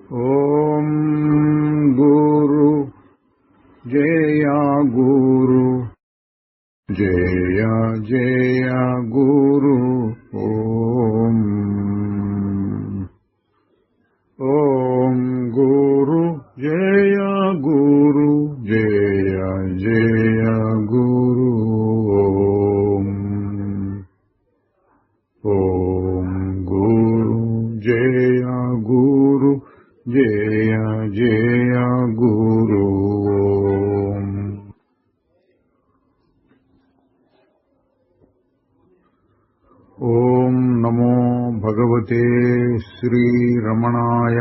ఓం గురు జయ గురు జయ జయ గురు ఓం ఓం గురు జయ గురు జయ జయ గురు ఓం ఓం గురు జయ గురు జయ జయ గురు ఓం ఓం నమో భగవతే శ్రీ రమణాయ.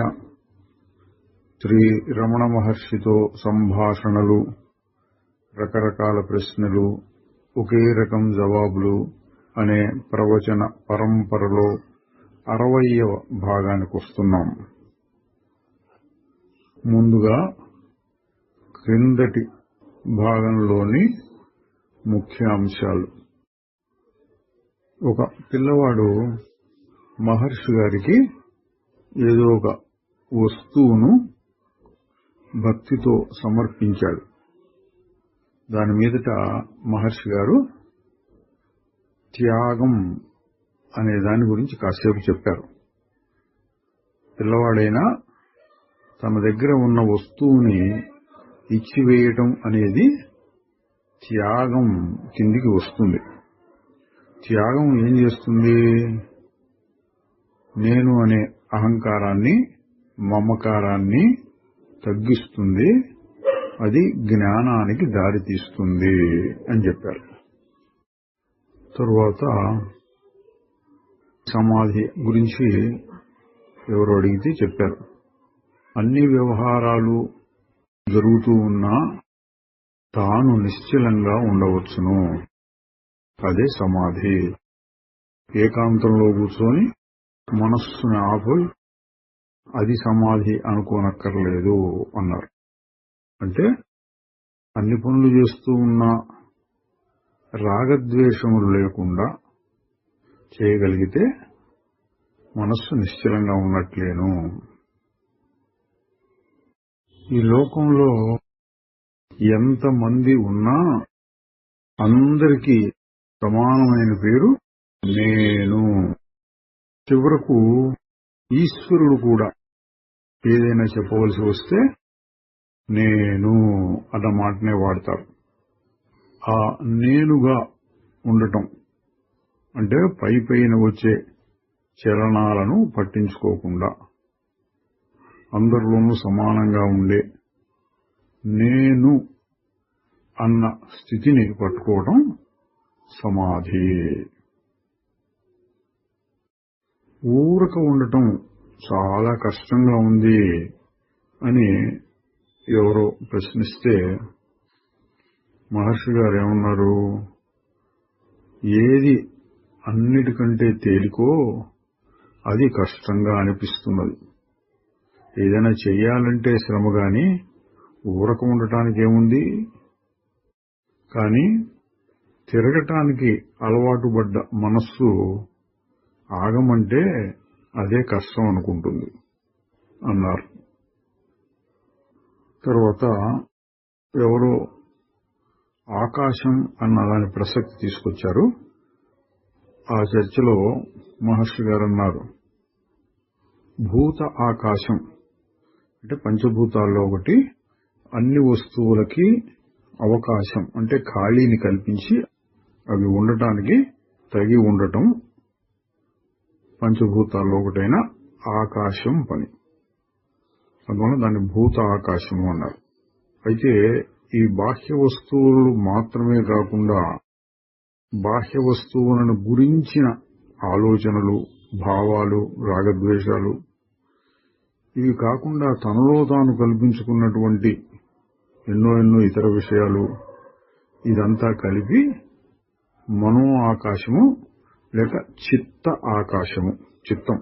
శ్రీ రమణ మహర్షితో సంభాషణలు, రకరకాల ప్రశ్నలు, ఒకే రకం జవాబులు అనే ప్రవచన పరంపరలో 60వ భాగానికి వస్తున్నాం. ముందుగా క్రిందటి భాగంలోని ముఖ్యాంశాలు. ఒక పిల్లవాడు మహర్షి గారికి ఏదో ఒక వస్తువును భక్తితో సమర్పించాడు. దాని మీదట మహర్షి గారు త్యాగం అనే దాని గురించి కాసేపు చెప్పారు. పిల్లవాడైనా తన దగ్గర ఉన్న వస్తువుని ఇచ్చివేయటం అనేది త్యాగం కిందికి వస్తుంది. త్యాగం ఏం చేస్తుంది? నేను అనే అహంకారాన్ని, మమకారాన్ని తగ్గిస్తుంది. అది జ్ఞానానికి దారితీస్తుంది అని చెప్పారు. తరువాత సమాధి గురించి ఎవరు అడిగితే చెప్పారు. అన్ని వ్యవహారాలు జరుగుతూ ఉన్నా తాను నిశ్చలంగా ఉండవచ్చును. అదే సమాధి. ఏకాంతంలో కూర్చొని మనస్సుని ఆపి అది సమాధి అనుకోనక్కర్లేదు అన్నారు. అంటే అన్ని పనులు చేస్తూ ఉన్నా రాగద్వేషములు లేకుండా చేయగలిగితే మనస్సు నిశ్చలంగా ఉన్నట్లేను. ఈ లోకంలో ఎంతమంది ఉన్నా అందరికీ సమానమైన పేరు నేను. చివరకు ఈశ్వరుడు కూడా ఏదైనా చెప్పవలసి వస్తే నేను అన్న మాటనే వాడతారు. ఆ నేనుగా ఉండటం అంటే పైన వచ్చే చలనాలను పట్టించుకోకుండా అందరిలోనూ సమానంగా ఉండే నేను అన్న స్థితిని పట్టుకోవడం సమాధి. ఊరక ఉండటం చాలా కష్టంగా ఉంది అని ఎవరో ప్రశ్నిస్తే మహర్షి గారు ఏమన్నారు? ఏది అన్నిటికంటే తేలికో అది కష్టంగా అనిపిస్తున్నది. ఏదైనా చెయ్యాలంటే శ్రమ గాని ఊరక ఉండటానికి ఏముంది? కానీ తిరగటానికి అలవాటు పడ్డ మనస్సు ఆగమంటే అదే కష్టం అనుకుంటుంది అన్నారు. తర్వాత ఎవరో ఆకాశం అన్న దాని ప్రసక్తి తీసుకొచ్చారు. ఆ చర్చలో మహర్షి గారు అన్నారు, భూత ఆకాశం అంటే పంచభూతాల్లో ఒకటి. అన్ని వస్తువులకి అవకాశం అంటే ఖాళీని కల్పించి అవి ఉండటానికి తగి ఉండటం పంచభూతాల్లో ఒకటైన ఆకాశం పని. అందువల్ల దాన్ని భూత ఆకాశము అన్నారు. అయితే ఈ బాహ్య వస్తువులు మాత్రమే కాకుండా బాహ్య వస్తువులను గురించిన ఆలోచనలు, భావాలు, రాగద్వేషాలు, ఇవి కాకుండా తనలో తాను కల్పించుకున్నటువంటి ఎన్నో ఇతర విషయాలు, ఇదంతా కలిపి మనో ఆకాశము లేక చిత్త ఆకాశము, చిత్తం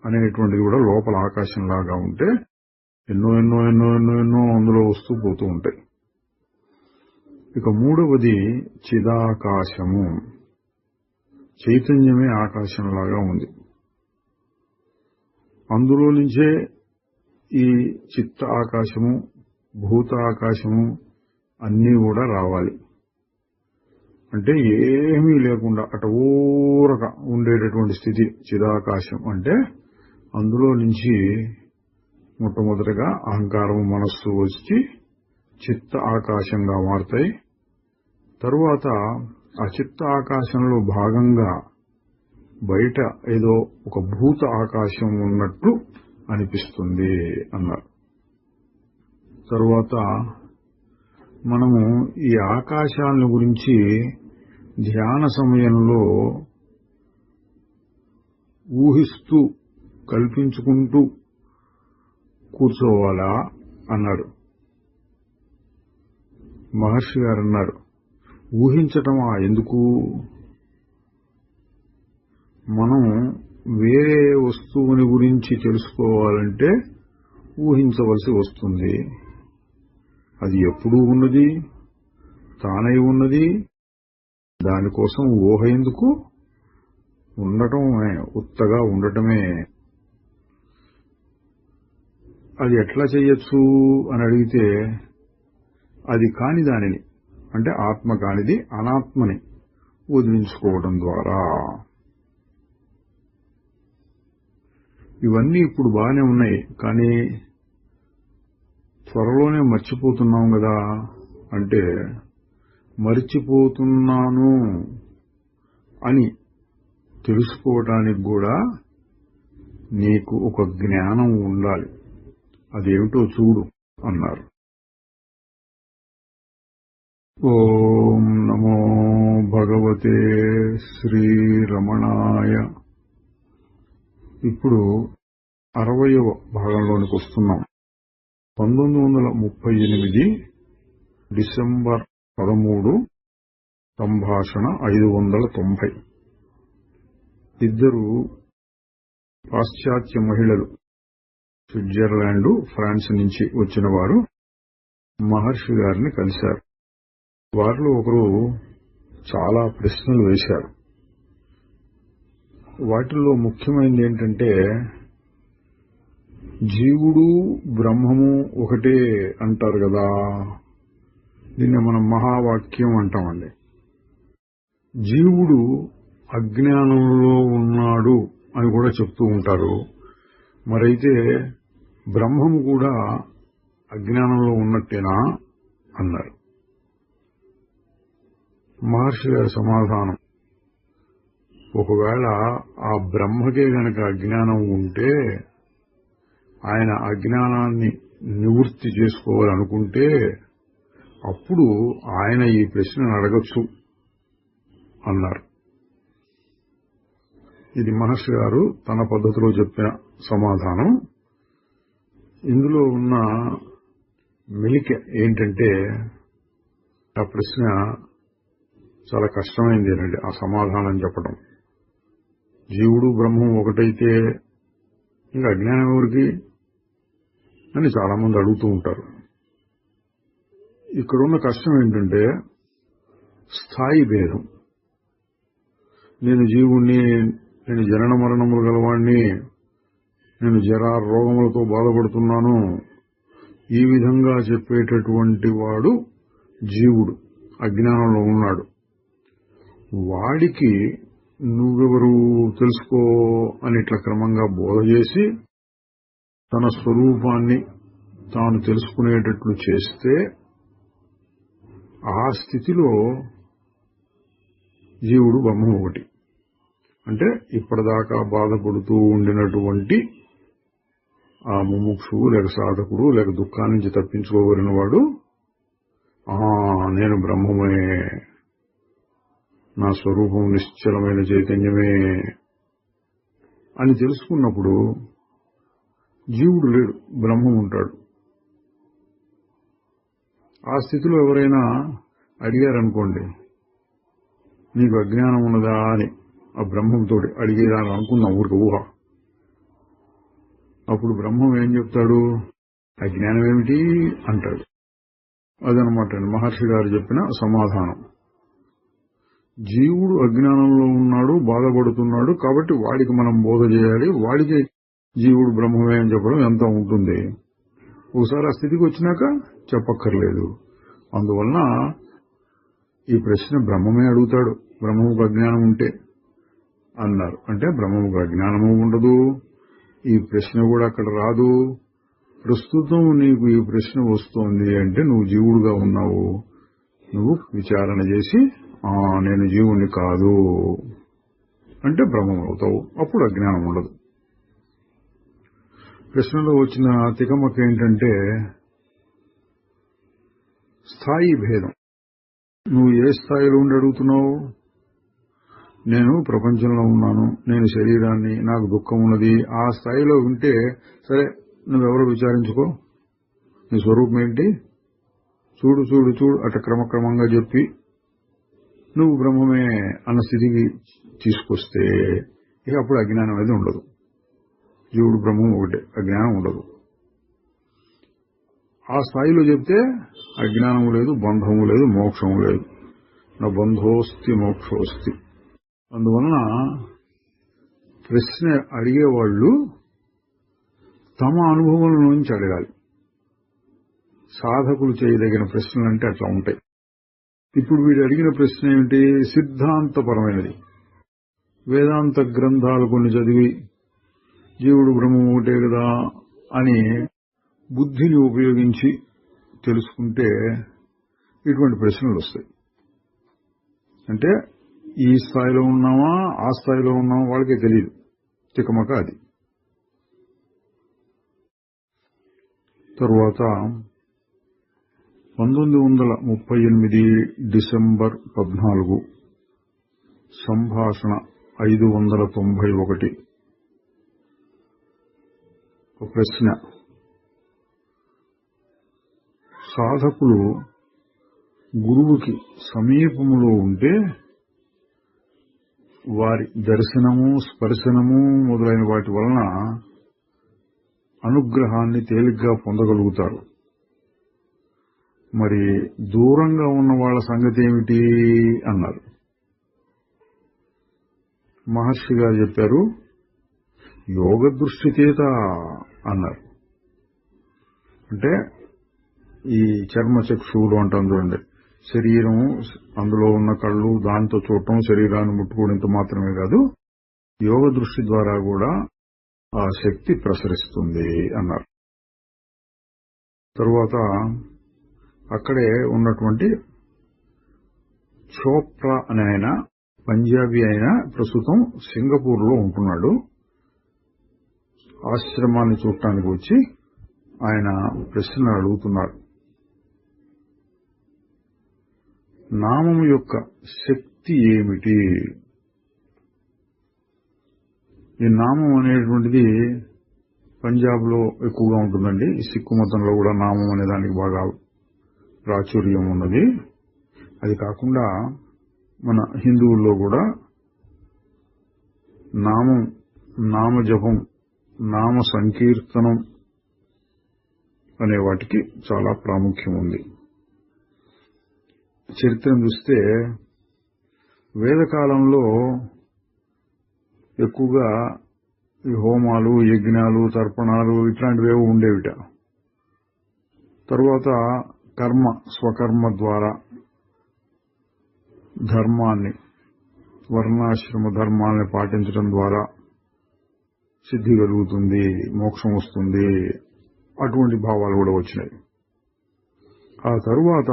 అనేటువంటిది కూడా లోపల ఆకాశంలాగా ఉంటే ఎన్నో అందులో వస్తూ పోతూ ఉంటాయి. ఇక మూడవది చిదాకాశము. చైతన్యమే ఆకాశంలాగా ఉంది. అందులో నుంచే ఈ చిత్త ఆకాశము, భూత ఆకాశము అన్నీ కూడా రావాలి. అంటే ఏమీ లేకుండా ఊరక ఉండేటటువంటి స్థితి చిదాకాశం. అంటే అందులో నుంచి మొట్టమొదటిగా అహంకారము, మనస్సు వచ్చి చిత్త ఆకాశంగా మారుతాయి. తరువాత ఆ చిత్త ఆకాశంలో భాగంగా బయట ఏదో ఒక భూత ఆకాశం ఉన్నట్లు అనిపిస్తుంది అన్నారు. తరువాత మనము ఈ ఆకాశాలను గురించి ధ్యాన సమయంలో ఊహిస్తూ కల్పించుకుంటూ కూర్చోవాలా అన్నాడు. మహర్షి గారు అన్నారు, ఊహించటమా ఎందుకు? మనం వేరే వస్తువుని గురించి తెలుసుకోవాలంటే ఊహించవలసి వస్తుంది. అది ఎప్పుడూ ఉన్నది, తానై ఉన్నది. దానికోసం ఊహ ఎందుకు? ఉండటమే, ఉత్తగా ఉండటమే. అది ఎట్లా చెయ్యొచ్చు అని అడిగితే, అది కాని దానిని, అంటే ఆత్మ కానిది అనాత్మని వదిలించుకోవడం ద్వారా. ఇవన్నీ ఇప్పుడు బాగానే ఉన్నాయి, కానీ త్వరలోనే మర్చిపోతున్నాం కదా. అంటే మర్చిపోతున్నాను అని తెలుసుకోవటానికి కూడా నీకు ఒక జ్ఞానం ఉండాలి. అదేమిటో చూడు అన్నారు. ఓం నమో భగవతే శ్రీరమణాయ. ఇప్పుడు 60వ భాగంలోనికి వస్తున్నాం. 1938 డిసెంబర్ 13 సంభాషణ 590. ఇద్దరు పాశ్చాత్య మహిళలు, స్విట్జర్లాండ్, ఫ్రాన్స్ నుంచి వచ్చిన వారు మహర్షి గారిని కలిశారు. వారిలో ఒకరు చాలా ప్రశ్నలు వేశారు. వాటిల్లో ముఖ్యమైనది ఏంటంటే, జీవుడు బ్రహ్మము ఒకటే అంటారు కదా, దీన్ని మనం మహావాక్యం అంటామండి. జీవుడు అజ్ఞానంలో ఉన్నాడు అని కూడా చెప్తూ ఉంటారు. మరైతే బ్రహ్మము కూడా అజ్ఞానంలో ఉన్నట్టేనా అన్నారు. మహర్షి గారి సమాధానం, ఒకవేళ ఆ బ్రహ్మకే గనక అజ్ఞానం ఉంటే, ఆయన అజ్ఞానాన్ని నివృత్తి చేసుకోవాలనుకుంటే అప్పుడు ఆయన ఈ ప్రశ్నను అడగచ్చు అన్నారు. ఇది మహర్షి గారు తన పద్ధతిలో చెప్పిన సమాధానం. ఇందులో ఉన్న మెలిక ఏంటంటే, ఆ ప్రశ్న చాలా కష్టమైంది ఏనండి, ఆ సమాధానం చెప్పడం. జీవుడు బ్రహ్మం ఒకటైతే ఇంకా అజ్ఞానం ఎవరికి అని చాలా మంది అడుగుతూ ఉంటారు. ఇక్కడున్న కష్టం ఏంటంటే స్థాయి భేదం. నేను జీవుణ్ణి, నేను జనన మరణములు గలవాణ్ణి, నేను జరా రోగములతో బాధపడుతున్నాను, ఈ విధంగా చెప్పేటటువంటి వాడు జీవుడు, అజ్ఞానంలో ఉన్నాడు. వాడికి నువ్వెవరు తెలుసుకో అని ఇట్లా క్రమంగా బోధ చేసి తన స్వరూపాన్ని తాను తెలుసుకునేటట్లు చేస్తే ఆ స్థితిలో జీవుడు బ్రహ్మం ఒకటి. అంటే ఇప్పటిదాకా బాధపడుతూ ఉండినటువంటి ఆ ముముక్షువు లేక సాధకుడు లేక దుఃఖాన్ని నుంచి తప్పించుకోగలిగిన వాడు, నేను బ్రహ్మమే, నా స్వరూపం నిశ్చలమైన చైతన్యమే అని తెలుసుకున్నప్పుడు జీవుడు లేడు, బ్రహ్మం ఉంటాడు. ఆ స్థితిలో ఎవరైనా అడిగారనుకోండి, నీకు అజ్ఞానం ఉన్నదా అని ఆ బ్రహ్మంతో అడిగేదాన్ని అనుకుందాం, ఊరికి ఊహ. అప్పుడు బ్రహ్మం ఏం చెప్తాడు? అజ్ఞానం ఏమిటి అంటాడు. అదనమాట మహర్షి గారు చెప్పిన సమాధానం. జీవుడు అజ్ఞానంలో ఉన్నాడు, బాధపడుతున్నాడు, కాబట్టి వాడికి మనం బోధ చేయాలి, వాడికి జీవుడు బ్రహ్మమే అని చెప్పడం ఎంత ఉంటుంది. ఒకసారి ఆ స్థితికి వచ్చినాక చెప్పక్కర్లేదు. అందువలన ఈ ప్రశ్న బ్రహ్మమే అడుగుతాడు, బ్రహ్మముకు అజ్ఞానం ఉంటే అన్నారు. అంటే బ్రహ్మముకు అజ్ఞానము ఉండదు, ఈ ప్రశ్న కూడా అక్కడ రాదు. ప్రస్తుతం నీకు ఈ ప్రశ్న వస్తోంది అంటే నువ్వు జీవుడుగా ఉన్నావు. నువ్వు విచారణ చేసి నేను జీవుణ్ణి కాదు అంటే బ్రహ్మం అవుతావు. అప్పుడు అజ్ఞానం ఉండదు. ప్రశ్నలో వచ్చిన తికమక ఏంటంటే స్థాయి భేదం. నువ్వు ఏ స్థాయిలో ఉండి అడుగుతున్నావు? నేను ప్రపంచంలో ఉన్నాను, నేను శరీరాన్ని, నాకు దుఃఖం ఉన్నది, ఆ స్థాయిలో ఉంటే సరే, నువ్వెవరో విచారించుకో, నీ స్వరూపం ఏంటి, చూడు చూడు చూడు అట క్రమక్రమంగా చెప్పి నువ్వు బ్రహ్మమే అన్న స్థితికి తీసుకొస్తే ఇక అప్పుడు అజ్ఞానం అనేది ఉండదు. జీవుడు బ్రహ్మం ఒకటే, అజ్ఞానం ఉండదు. ఆ స్థాయిలో చెప్తే అజ్ఞానము లేదు, బంధము లేదు, మోక్షము లేదు. నా బంధోస్తి మోక్షోస్తి. అందువలన ప్రశ్న అడిగేవాళ్లు తమ అనుభవం నుంచి అడగాలి. సాధకులు చేయదగిన ప్రశ్నలు అంటే అట్లా ఉంటాయి. ఇప్పుడు వీడు అడిగిన ప్రశ్న ఏమిటి? సిద్ధాంతపరమైనది. వేదాంత గ్రంథాలు కొన్ని చదివి జీవుడు బ్రహ్మం ఒకటే కదా అని బుద్ధిని ఉపయోగించి తెలుసుకుంటే ఇటువంటి ప్రశ్నలు వస్తాయి. అంటే ఈ స్థాయిలో ఉన్నామా ఆ స్థాయిలో ఉన్నామా వాళ్ళకే తెలియదు. తికమక అది. తరువాత 1938 డిసెంబర్ 14 సంభాషణ 591 ఒక ప్రశ్న. సాధకులు గురువుకి సమీపములో ఉంటే వారి దర్శనము, స్పర్శనము మొదలైన వాటి వలన అనుగ్రహాన్ని తేలిగ్గా పొందగలుగుతారు. మరి దూరంగా ఉన్న వాళ్ళ సంగతి ఏమిటి అన్నారు. మహర్షి గారు చెప్పారు, యోగ దృష్టి చేత అన్నారు. అంటే ఈ చర్మచక్షువులు అంటాం చూడండి, శరీరం, అందులో ఉన్న కళ్ళు, దాంతో చూడటం, శరీరాన్ని ముట్టుకోవడంత మాత్రమే కాదు, యోగ దృష్టి ద్వారా కూడా ఆ శక్తి ప్రసరిస్తుంది అన్నారు. తరువాత అక్కడే ఉన్నటువంటి చోప్రా అనే ఆయన, పంజాబీ ఆయన, ప్రస్తుతం సింగపూర్ లో ఉంటున్నాడు. ఆశ్రమాన్ని చూడటానికి వచ్చి ఆయన ప్రశ్న అడుగుతున్నారు. నామము యొక్క శక్తి ఏమిటి? ఈ నామం అనేటువంటిది పంజాబ్ లో ఎక్కువగా ఉంటుందండి. సిక్కు మతంలో కూడా నామం అనే దానికి బాగా ప్రాచుర్యం ఉన్నది. అది కాకుండా మన హిందువుల్లో కూడా నామం, నామజపం, నామ సంకీర్తనం అనే వాటికి చాలా ప్రాముఖ్యం ఉంది. చరిత్రను చూస్తే వేదకాలంలో ఎక్కువగా ఈ హోమాలు, యజ్ఞాలు, తర్పణాలు ఇట్లాంటివేవో ఉండేవిట. తరువాత కర్మ, స్వకర్మ ద్వారా ధర్మాన్ని, వర్ణాశ్రమ ధర్మాన్ని పాటించడం ద్వారా సిద్ధి కలుగుతుంది, మోక్షం వస్తుంది, అటువంటి భావాలు కూడా వచ్చినాయి. ఆ తరువాత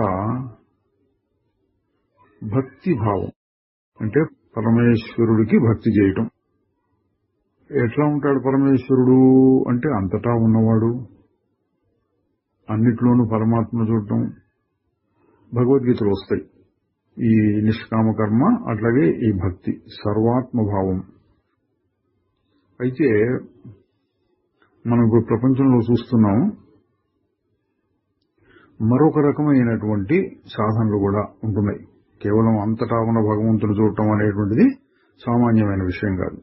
భక్తి భావం, అంటే పరమేశ్వరుడికి భక్తి చేయటం. ఎట్లా ఉంటాడు పరమేశ్వరుడు అంటే అంతటా ఉన్నవాడు, అన్నిట్లోనూ పరమాత్మను చూడటం. భగవద్గీతలు వస్తాయి ఈ నిష్కామ కర్మ, అట్లాగే ఈ భక్తి, సర్వాత్మభావం. అయితే మనం ఇప్పుడు ప్రపంచంలో చూస్తున్నాం, మరొక రకమైనటువంటి సాధనలు కూడా ఉంటున్నాయి. కేవలం అంతటా ఉన్న భగవంతుడు చూడటం అనేటువంటిది సామాన్యమైన విషయం కాదు.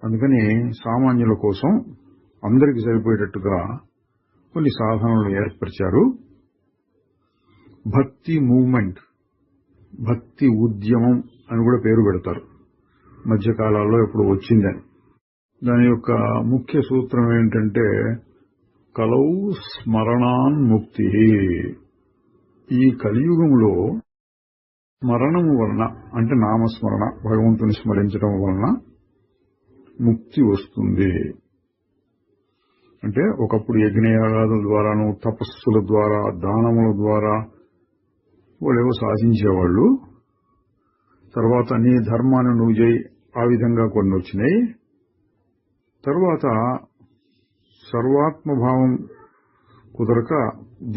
అందుకని సామాన్యుల కోసం అందరికీ సరిపోయేటట్టుగా కొన్ని సాధనలు ఏర్పరిచారు. భక్తి మూవ్మెంట్, భక్తి ఉద్యమం అని కూడా పేరు పెడతారు. మధ్యకాలాల్లో ఎప్పుడు వచ్చిందని. దాని యొక్క ముఖ్య సూత్రం ఏంటంటే కలౌ స్మరణాన్ముక్తి. ఈ కలియుగంలో స్మరణము వలన అంటే నామస్మరణ, భగవంతుని స్మరించడం వలన ముక్తి వస్తుంది. అంటే ఒకప్పుడు యజ్ఞయాగాదుల ద్వారాను, తపస్సుల ద్వారా, దానముల ద్వారా వాళ్ళేవో సాధించేవాళ్ళు. తర్వాత నీ ధర్మాన్ని నువ్వు చేయి, ఆ విధంగా కొన్ని వచ్చినాయి. తర్వాత సర్వాత్మభావం కుదరక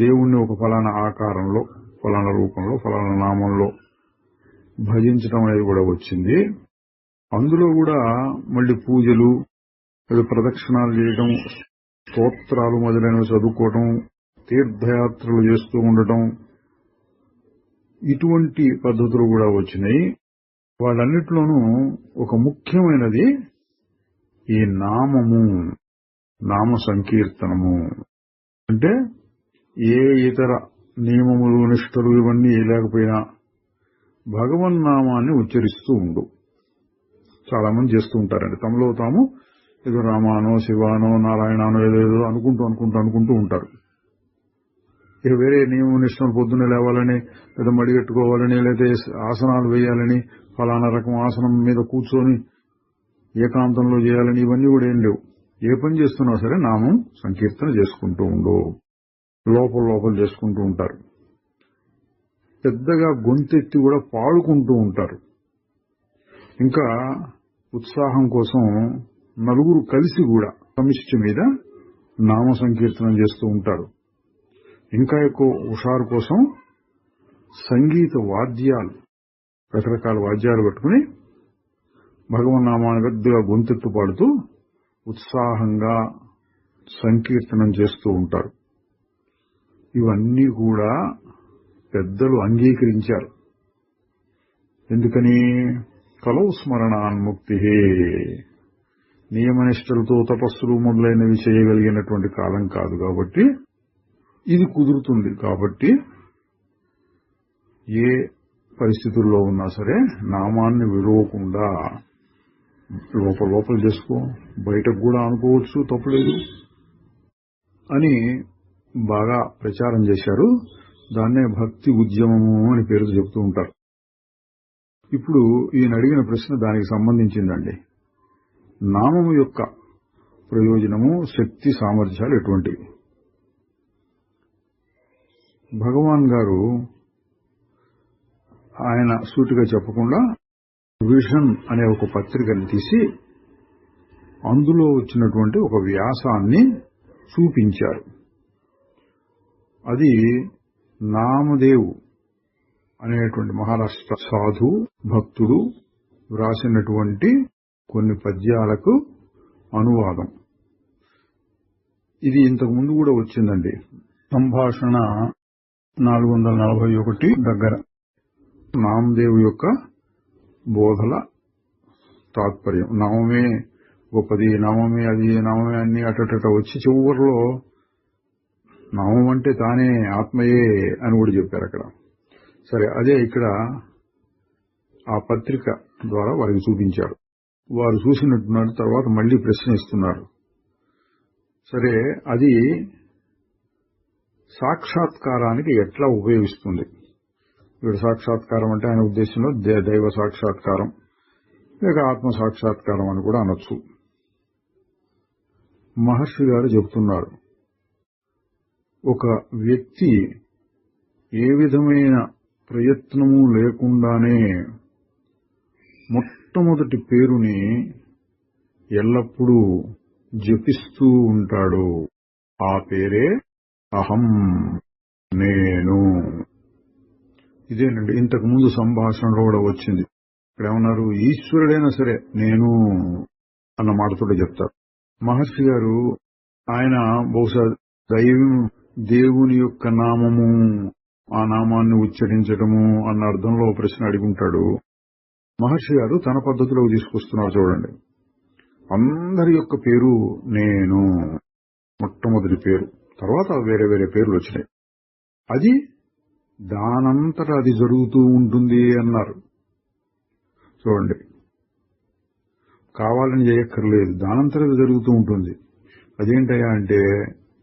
దేవుణ్ణి ఒక ఫలానా ఆకారంలో, ఫలానా రూపంలో, ఫలానా నామంలో భజించడం అనేది కూడా వచ్చింది. అందులో కూడా మళ్ళీ పూజలు, ప్రదక్షిణాలు చేయడం, స్తోత్రాలు మొదలైనవి చదువుకోవడం, తీర్థయాత్రలు చేస్తూ ఉండటం, ఇటువంటి పద్ధతులు కూడా వచ్చినాయి. వాళ్ళన్నిట్లోనూ ఒక ముఖ్యమైనది ఈ నామము, నామ సంకీర్తనము. అంటే ఏ ఇతర నియమములు, నిష్ఠలు ఇవన్నీ లేకపోయినా భగవన్నామాన్ని ఉచ్చరిస్తూ ఉండు. చాలా మంది చేస్తూ ఉంటారండి. తమలో తాము ఏదో రామానో, శివానో, నారాయణానో ఏదేదో అనుకుంటూ ఉంటారు. ఇక వేరే నియమ నిష్ఠలు పొద్దున్న లేవాలని, లేదా మడిగట్టుకోవాలని, లేదా ఆసనాలు వేయాలని, ఫలానా రకం ఆసనం మీద కూర్చొని ఏకాంతంలో చేయాలని ఇవన్నీ కూడా ఏం లేవు. ఏ పని చేస్తున్నా సరే నామం సంకీర్తన చేసుకుంటూ ఉండు. లోపల చేసుకుంటూ ఉంటారు. పెద్దగా గొంతెత్తి కూడా పాడుకుంటూ ఉంటారు. ఇంకా ఉత్సాహం కోసం నలుగురు కలిసి కూడా సమిష్టి మీద నామ సంకీర్తనం చేస్తూ ఉంటారు. ఇంకా ఎక్కువ హుషారు కోసం సంగీత వాద్యాలు, రకరకాల వాద్యాలు పెట్టుకుని భగవన్నామాన్ని పెద్దగా గొంతెత్తు పాడుతూ ఉత్సాహంగా సంకీర్తనం చేస్తూ ఉంటారు. ఇవన్నీ కూడా పెద్దలు అంగీకరించారు. ఎందుకని? కలౌ స్మరణాన్ముక్తి. నియమనిష్టలతో తపస్సులు మొదలైనవి చేయగలిగినటువంటి కాలం కాదు కాబట్టి ఇది కుదురుతుంది. కాబట్టి ఏ పరిస్థితుల్లో ఉన్నా సరే నామాన్ని విడవకుండా లోపల చేసుకో, బయటకు కూడా అనుకోవచ్చు, తప్పులేదు అని బాగా ప్రచారం చేశారు. దాన్నే భక్తి ఉద్యమము అని పేరు చెబుతూ ఉంటారు. ఇప్పుడు ఈయన అడిగిన ప్రశ్న దానికి సంబంధించిందండి. నామము యొక్క ప్రయోజనము, శక్తి, సామర్థ్యాలు ఎటువంటివి? భగవాన్ గారు ఆయన సూటిగా చెప్పకుండా విజన్ అనే ఒక పత్రికను తీసి అందులో వచ్చినటువంటి ఒక వ్యాసాన్ని చూపించారు. అది నామదేవ్ అనేటువంటి మహారాష్ట్ర సాధు భక్తుడు వ్రాసినటువంటి కొన్ని పద్యాలకు అనువాదం. ఇది ఇంతకు ముందు కూడా వచ్చిందండి. సంభాషణ 441 దగ్గర నామదేవ్ యొక్క బోధల తాత్పర్యం. నామమే గొప్పది, నామమే అది, నామమే అన్ని అటట వచ్చి చివరిలో నామం అంటే తానే ఆత్మయే అని కూడా చెప్పారు అక్కడ. సరే, అదే ఇక్కడ ఆ పత్రిక ద్వారా వారికి చూపించారు. వారు చూసినట్టున్నారు. తర్వాత మళ్లీ ప్రశ్న ఇస్తున్నారు. సరే, అది సాక్షాత్కారానికి ఎట్లా ఉపయోగిస్తుంది? ఇక్కడ సాక్షాత్కారం అంటే ఆయన ఉద్దేశంలో దైవ సాక్షాత్కారం లేక ఆత్మ సాక్షాత్కారం అని కూడా అనొచ్చు. మహర్షి గారు చెబుతున్నారు, ఒక వ్యక్తి ఏ విధమైన ప్రయత్నము లేకుండానే మొట్టమొదటి పేరుని ఎల్లప్పుడూ జపిస్తూ ఉంటాడు. ఆ పేరే అహం, నేను. ఇదేనండి ఇంతకు ముందు సంభాషణలో కూడా వచ్చింది. ఇక్కడ ఏమన్నారు? ఈశ్వరుడైనా సరే నేను అన్న మాటతో చెప్తారు. మహర్షి గారు ఆయన బహుశా దేవుని యొక్క నామము, ఆ నామాన్ని ఉచ్చరించడము అన్న అర్థంలో ప్రశ్న అడిగి ఉంటాడు. మహర్షి గారు తన పద్ధతిలో తీసుకొస్తున్నారు. చూడండి, అందరి యొక్క పేరు నేను, మొట్టమొదటి పేరు. తర్వాత వేరే వేరే పేర్లు వచ్చినాయి. అది దానంతటా అది జరుగుతూ ఉంటుంది అన్నారు. చూడండి, కావాలని చేయక్కర్లేదు, దానంతరం జరుగుతూ ఉంటుంది. అదేంటయ్యా అంటే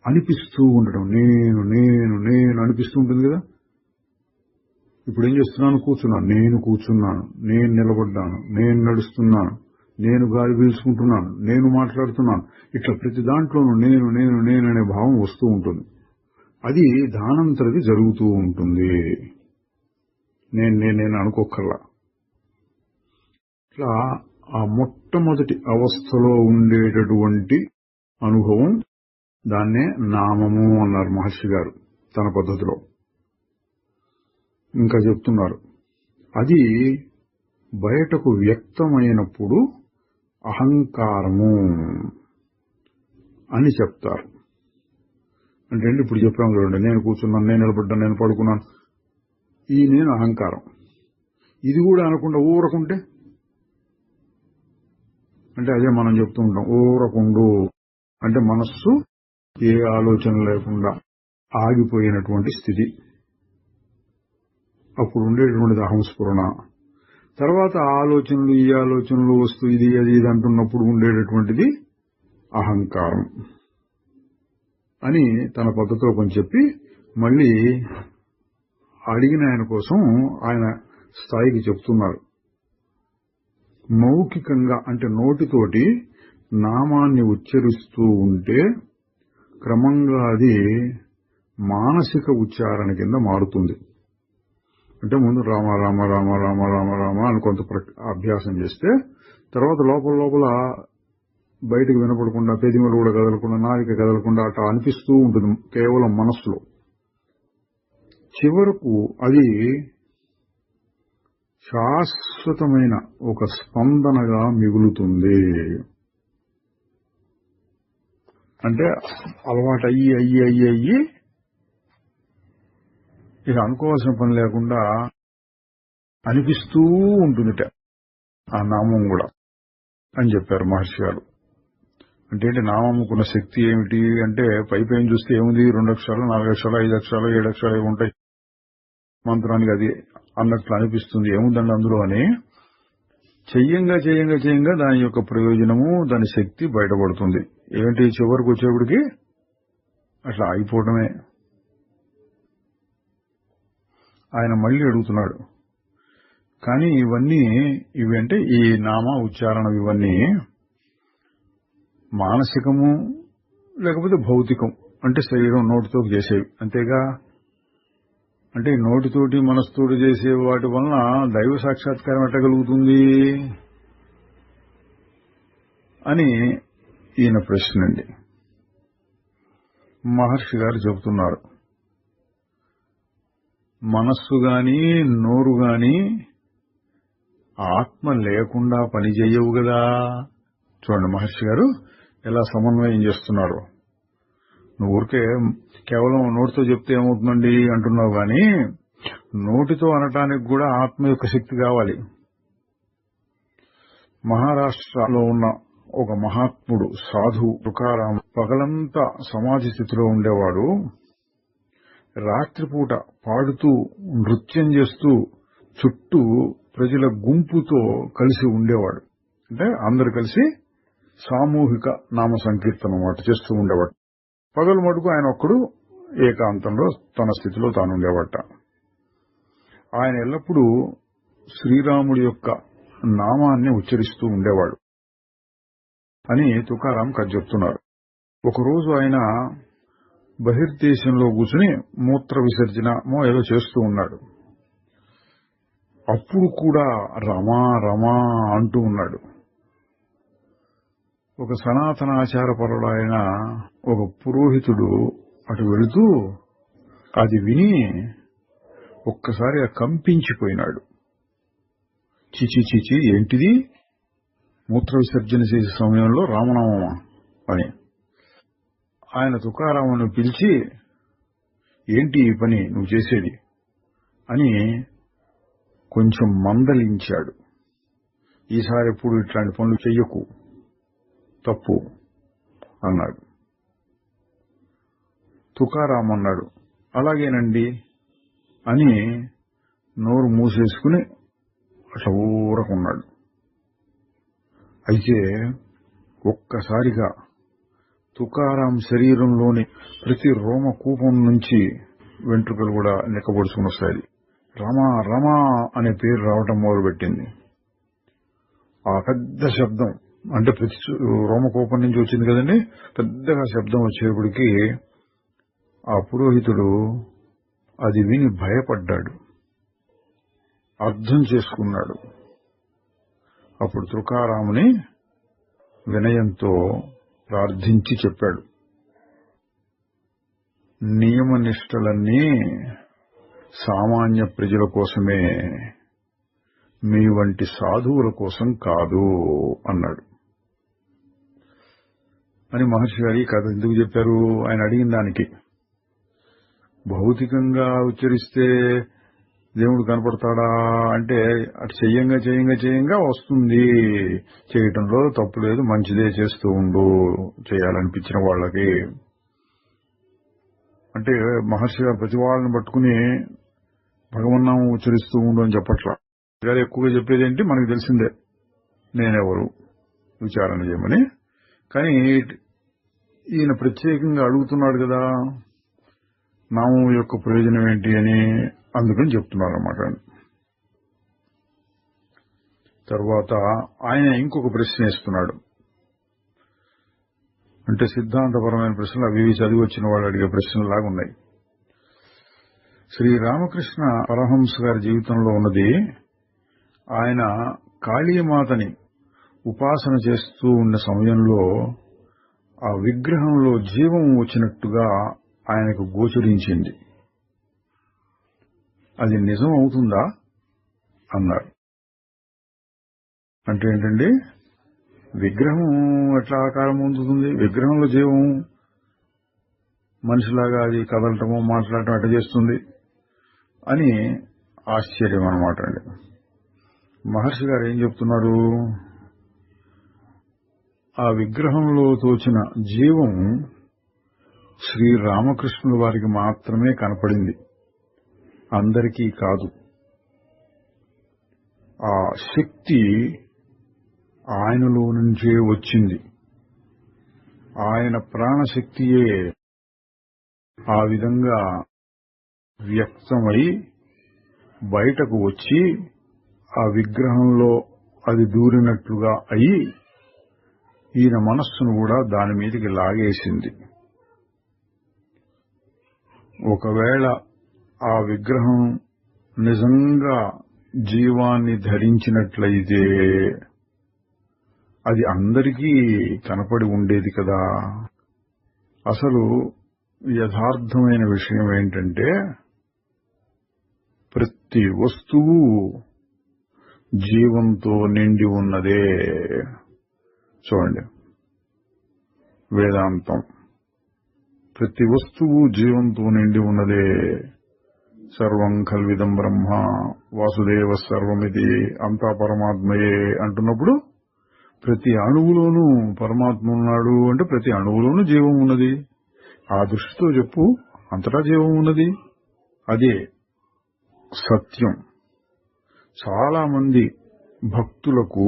అనిపిస్తూ ఉండడం, నేను నేను నేను అనిపిస్తూ ఉంటుంది కదా. ఇప్పుడు ఏం చేస్తున్నాను? కూర్చున్నాను, నేను కూర్చున్నాను, నేను నిలబడ్డాను, నేను నడుస్తున్నాను, నేను గాలి పీల్చుకుంటున్నాను, నేను మాట్లాడుతున్నాను. ఇట్లా ప్రతి దాంట్లోనూ నేను నేను నేను అనే భావం వస్తూ ఉంటుంది. అది దానంతరది జరుగుతూ ఉంటుంది. నేను నేను నేను అనుకోకర్లా. ఇట్లా ఆ మొట్టమొదటి అవస్థలో ఉండేటటువంటి అనుభవం, దాన్నే నామము అన్నారు మహర్షి గారు తన పద్ధతిలో. ఇంకా చెప్తున్నారు, అది బయటకు వ్యక్తమైనప్పుడు అహంకారము అని చెప్తారు. అంటే ఇప్పుడు చెప్పాము చూడండి, నేను కూర్చున్నాను, నేను నిలబడ్డాను, నేను పడుకున్నాను, ఈ నేను అహంకారం. ఇది కూడా అనకుండా ఊరకుంటే అంటే అదే మనం చెప్తూ ఉంటాం, ఊరకుండు అంటే మనస్సు ఏ ఆలోచన లేకుండా ఆగిపోయినటువంటి స్థితి. అప్పుడు ఉండేటువంటిది అహంస్ఫురణ. తర్వాత ఆలోచనలు ఈ ఆలోచనలు వస్తూ ఇది అది ఇది అంటున్నప్పుడు ఉండేటటువంటిది అహంకారం అని తన పద్ధతిలో కొంచెం చెప్పి మళ్ళీ అడిగిన ఆయన కోసం ఆయన స్థాయికి చెప్తున్నారు. మౌఖికంగా అంటే నోటితోటి నామాన్ని ఉచ్చరిస్తూ ఉంటే క్రమంగా అది మానసిక ఉచ్చారణ కింద మారుతుంది. అంటే ముందు రామ రామ రామ రామ రామ రామ అని కొంత అభ్యాసం చేస్తే తర్వాత లోపల లోపల బయటకు వినపడకుండా, పెదిమలు కూడా కదలకుండా, నాలిక కదలకుండా అట్లా అనిపిస్తూ ఉంటుంది కేవలం మనస్సులో. చివరకు అది శాశ్వతమైన ఒక స్పందనగా మిగులుతుంది. అంటే అలవాటు అయ్యి అయ్యి అయ్యి అయ్యి ఇక అనుకోవాల్సిన పని లేకుండా అనిపిస్తూ ఉంటుందిట ఆ నామం కూడా అని చెప్పారు మహర్షి గారు. అంటే నామముకున్న శక్తి ఏమిటి అంటే పైపైన చూస్తే ఏముంది, 2 అక్షరాలు 4 అక్షరాలు 5 అక్షరాలు 7 అక్షరాలు ఉంటాయి మంత్రానికి, అది అన్నట్లు అనిపిస్తుంది. ఏముందండి అందులో అని చెయ్యంగా చెయ్యంగా చెయ్యంగా దాని యొక్క ప్రయోజనము, దాని శక్తి బయటపడుతుంది. ఏంటి చివరికి వచ్చేప్పటికి అట్లా అయిపోవడమే. ఆయన మళ్ళీ అడుగుతున్నాడు, కానీ ఇవంటే ఈ నామ ఉచ్చారణ ఇవన్నీ మానసికము లేకపోతే భౌతికం, అంటే శరీరం నోటితో చేసేవి అంతేగా. అంటే నోటితోటి మనసుతోటి చేసే వాటి వలన దైవ సాక్షాత్కారం ఎట్టగలుగుతుంది అని ఈయన ప్రశ్న అండి. మహర్షి గారు చెబుతున్నారు, మనస్సు గాని నోరు గాని ఆత్మ లేకుండా పనిచేయవు కదా. చూడండి మహర్షి గారు ఎలా సమన్వయం చేస్తున్నారు. నువ్వు ఊరికే కేవలం నోటితో చెప్తే ఏమవుతుందండి అంటున్నావు, కానీ నోటితో అనటానికి కూడా ఆత్మ యొక్క శక్తి కావాలి. మహారాష్ట్రలో ఉన్న ఒక మహాత్ముడు సాధువు తుకారాం పగలంతా సమాధి స్థితిలో ఉండేవాడు. రాత్రిపూట పాడుతూ నృత్యం చేస్తూ చుట్టూ ప్రజల గుంపుతో కలిసి ఉండేవాడు. అంటే అందరు కలిసి సామూహిక నామ సంకీర్తనం చేస్తూ ఉండేవాడు. పగలు మటుకు ఆయన ఒక్కడు ఏకాంతంలో తన స్థితిలో తాను ఉండేవాట. ఆయన ఎల్లప్పుడూ శ్రీరాముడి యొక్క నామాన్ని ఉచ్చరిస్తూ ఉండేవాడు అని తుకారాం కథ చెప్తున్నారు. ఒకరోజు ఆయన బహిర్దేశంలో కూర్చుని మూత్ర విసర్జనమో ఏదో చేస్తూ ఉన్నాడు. అప్పుడు కూడా రమా రమా అంటూ ఉన్నాడు. ఒక సనాతనాచారపరుడైన ఒక పురోహితుడు అటు వెళుతూ అది విని ఒక్కసారి కంపించిపోయినాడు. చిచి చిచి ఏంటిది, మూత్ర విసర్జన చేసే సమయంలో రామనామమా అని. ఆయన తుకారామును పిలిచి, ఏంటి ఈ పని నువ్వు చేసేది అని కొంచెం మందలించాడు. ఈసారి ఎప్పుడు ఇట్లాంటి పనులు చెయ్యకు, తప్పు అన్నాడు. తుకారాం అన్నాడు, అలాగేనండి అని నోరు మూసేసుకుని అట్లా ఊరకున్నాడు. అయితే ఒక్కసారిగా తుకారాం శరీరంలోని ప్రతి రోమకూపం నుంచి వెంట్రుకలు కూడా నిక్కబొడుచుకుని వస్తాయి. రమా రమా అనే పేరు రావటం మొదలుపెట్టింది. ఆ పెద్ద శబ్దం అంటే ప్రతి రోమకూపం నుంచి వచ్చింది కదండి, పెద్దగా శబ్దం వచ్చేప్పటికి ఆ పురోహితుడు అది విని భయపడ్డాడు, అర్థం చేసుకున్నాడు. అప్పుడు తుకారాముని వినయంతో ప్రార్థించి చెప్పాడు, నియమనిష్టలన్నీ సామాన్య ప్రజల కోసమే, మీ వంటి సాధువుల కోసం కాదు అన్నాడు. అని మహర్షి గారి కథ ఎందుకు చెప్పారు? ఆయన అడిగిన దానికి. భౌతికంగా ఉచ్చరిస్తే దేవుడు కనపడతాడా అంటే అటు చెయ్యంగా వస్తుంది. చేయటంలో తప్పు లేదు, మంచిదే చేస్తూ ఉండు చేయాలనిపించిన వాళ్ళకి. అంటే మహర్షి గారు ప్రతి వాళ్ళని పట్టుకుని భగవన్నామం ఉచ్చరిస్తూ ఉండు అని చెప్పట్లా. గారు ఎక్కువగా చెప్పేది ఏంటి మనకు తెలిసిందే, నేనెవరు విచారణ చేయమని. కానీ ఈయన ప్రత్యేకంగా అడుగుతున్నాడు కదా నామం యొక్క ప్రయోజనం ఏంటి అని, అందుకని చెప్తున్నారు అన్నమాట. తర్వాత ఆయన ఇంకొక ప్రశ్న ఇస్తున్నాడు. అంటే సిద్ధాంతపరమైన ప్రశ్నలు అవి చదివి వచ్చిన వాళ్ళు అడిగే ప్రశ్నలాగా ఉన్నాయి. శ్రీరామకృష్ణ పరమహంస గారి జీవితంలో ఉన్నది, ఆయన కాళీమాతని ఉపాసన చేస్తూ ఉన్న సమయంలో ఆ విగ్రహంలో జీవం వచ్చినట్టుగా ఆయనకు గోచరించింది. అది నిజం అవుతుందా అన్నారు. అంటే ఏంటండి, విగ్రహం ఎట్లా ఆకారం పొందుతుంది? విగ్రహంలో జీవం మనిషిలాగా అది కదలటమో మాట్లాడటం ఎట్లా చేస్తుంది అని ఆశ్చర్యం అన్నమాట అండి. మహర్షి గారు ఏం చెప్తున్నారు, ఆ విగ్రహంలో తోచిన జీవం శ్రీరామకృష్ణుల వారికి మాత్రమే కనపడింది, అందరికీ కాదు. ఆ శక్తి ఆయనలో నుంచే వచ్చింది. ఆయన ప్రాణశక్తియే ఆ విధంగా వ్యక్తమై బయటకు వచ్చి ఆ విగ్రహంలో అది దూరినట్లుగా అయి ఈయన మనస్సును కూడా దాని మీదకి లాగేసింది. ఒకవేళ ఆ విగ్రహం నిజంగా జీవాన్ని ధరించినట్లయితే అది అందరికీ కనపడి ఉండేది కదా. అసలు యథార్థమైన విషయం ఏంటంటే ప్రతి వస్తువు జీవంతో నిండి ఉన్నదే. చూడండి, వేదాంతం ప్రతి వస్తువు జీవంతో నిండి ఉన్నదే. సర్వం కల్విదం బ్రహ్మ వాసుదేవ సర్వమిది, అంతా పరమాత్మయే అంటున్నప్పుడు ప్రతి అణువులోనూ పరమాత్మ ఉన్నాడు అంటే ప్రతి అణువులోనూ జీవం ఉన్నది. ఆ దృష్టితో చెప్పు, అంతటా జీవం ఉన్నది. అదే సత్యం. చాలా మంది భక్తులకు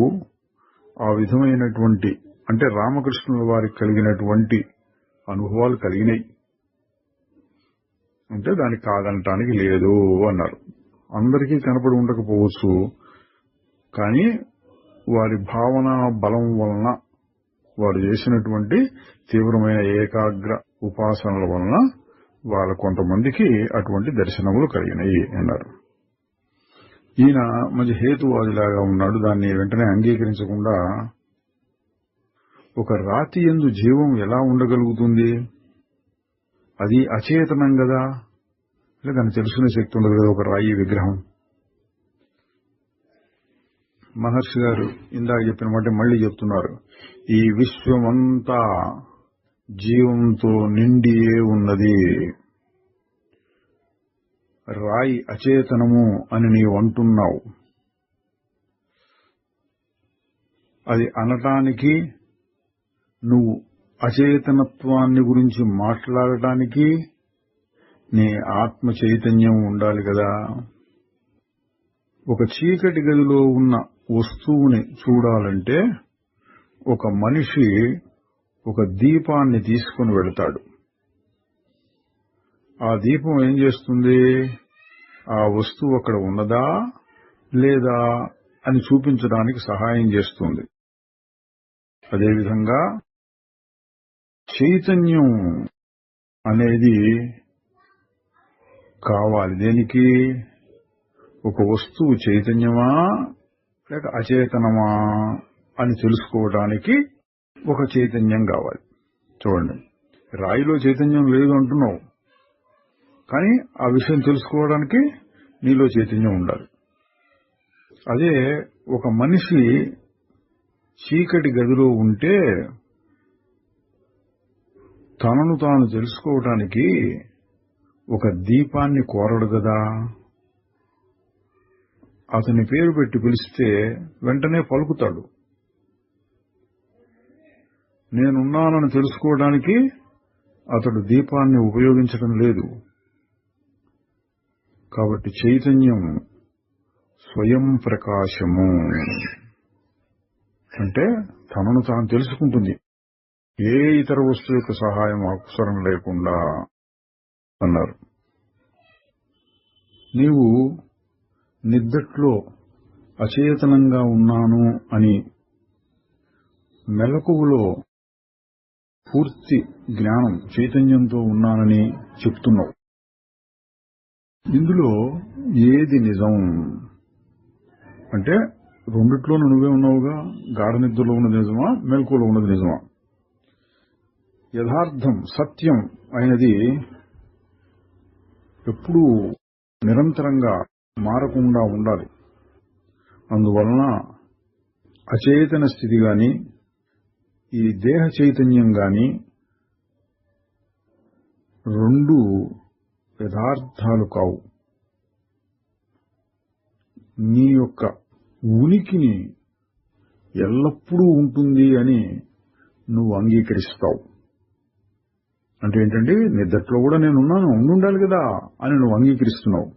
ఆ విధమైనటువంటి అంటే రామకృష్ణుల వారికి కలిగినటువంటి అనుభవాలు కలిగినాయి. అంటే దానికి కాదనటానికి లేదు అన్నారు. అందరికీ కనపడి ఉండకపోవచ్చు, కానీ వారి భావన బలం వలన వారు చేసినటువంటి తీవ్రమైన ఏకాగ్ర ఉపాసనల వలన వాళ్ళ కొంతమందికి అటువంటి దర్శనములు కలిగినాయి అన్నారు. ఈయన మంచి హేతువాదిలాగా ఉన్నాడు. దాన్ని వెంటనే అంగీకరించకుండా ఒక రాతి యందు జీవం ఎలా ఉండగలుగుతుంది? అది అచేతనం కదా, దాన్ని తెలుసుకునే శక్తి ఉండదు కదా ఒక రాయి విగ్రహం. మహర్షి గారు ఇందాక చెప్పిన మాట మళ్లీ చెప్తున్నారు. ఈ విశ్వమంతా జీవంతో నిండియే ఉన్నది. రాయి అచేతనము అని నీవు అంటున్నావు. అది అనటానికి నువ్వు అచేతనత్వాన్ని గురించి మాట్లాడటానికి నీ ఆత్మ చైతన్యం ఉండాలి కదా. ఒక చీకటి గదిలో ఉన్న వస్తువుని చూడాలంటే ఒక మనిషి ఒక దీపాన్ని తీసుకుని వెళతాడు. ఆ దీపం ఏం చేస్తుంది? ఆ వస్తువు అక్కడ ఉన్నదా లేదా అని చూపించడానికి సహాయం చేస్తుంది. అదేవిధంగా చైతన్యం అనేది కావాలి. దేనికి? ఒక వస్తువు చైతన్యమా లేక అచేతనమా అని తెలుసుకోవడానికి ఒక చైతన్యం కావాలి. చూడండి, రాయిలో చైతన్యం లేదు అంటున్నావు, కానీ ఆ విషయం తెలుసుకోవడానికి నీలో చైతన్యం ఉండాలి. అదే ఒక మనిషి చీకటి గదిలో ఉంటే తనను తాను తెలుసుకోవడానికి ఒక దీపాన్ని కోరడు కదా. అతని పేరు పెట్టి పిలిస్తే వెంటనే పలుకుతాడు. నేనున్నానని తెలుసుకోవడానికి అతడు దీపాన్ని ఉపయోగించడం లేదు. కాబట్టి చైతన్యం స్వయం ప్రకాశము అంటే తనను తాను తెలుసుకుంటుంది, ఏ ఇతర వస్తువు యొక్క సహాయం అవసరం లేకుండా అన్నారు. నీవు నిద్దట్లో అచేతనంగా ఉన్నాను అని, మెలకువలో పూర్తి జ్ఞానం చైతన్యంతో ఉన్నానని చెప్తున్నావు. ఇందులో ఏది నిజం అంటే రెండిట్లోనూ నువ్వే ఉన్నావుగా. గాఢ నిద్రలో ఉన్నది నిజమా, మెలకువలో ఉన్నది నిజమా? యథార్థం సత్యం అయినది ఎప్పుడూ నిరంతరంగా మారకుండా ఉండాలి. అందువలన అచేతన స్థితి గాని ఈ దేహ చైతన్యం గాని రెండు యథార్థాలు కావు. నీ యొక్క ఉనికిని ఎల్లప్పుడూ ఉంటుంది అని నువ్వు అంగీకరిస్తావు. అంటే ఏంటంటే నిద్దట్లో కూడా నేనున్నాను, ఉండాలి కదా అని నువ్వు అంగీకరిస్తున్నావు.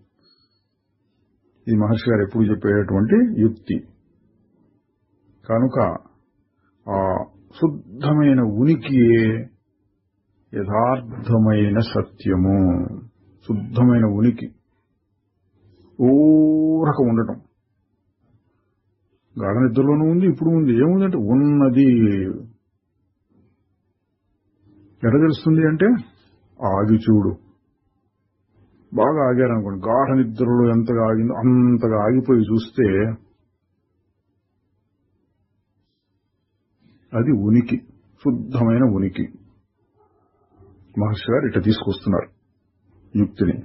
ఇది మహర్షి గారు ఎప్పుడు చెప్పేటువంటి యుక్తి. కనుక ఆ శుద్ధమైన ఉనికియే యథార్థమైన సత్యము. శుద్ధమైన ఉనికి ఊరక ఉండటం. గాఢ నిద్రలోనూ ఉంది, ఇప్పుడు ఉంది. ఏముందంటే ఉన్నది. ఎట తెలుస్తుంది అంటే ఆగి చూడు. బాగా ఆగారనుకోండి, గాఢ నిద్రలో ఎంతగా ఆగిందో అంతగా ఆగిపోయి చూస్తే అది ఉనికి, శుద్ధమైన ఉనికి. మహర్షి గారు ఇట్లా తీసుకొస్తున్నారు యుక్తిని.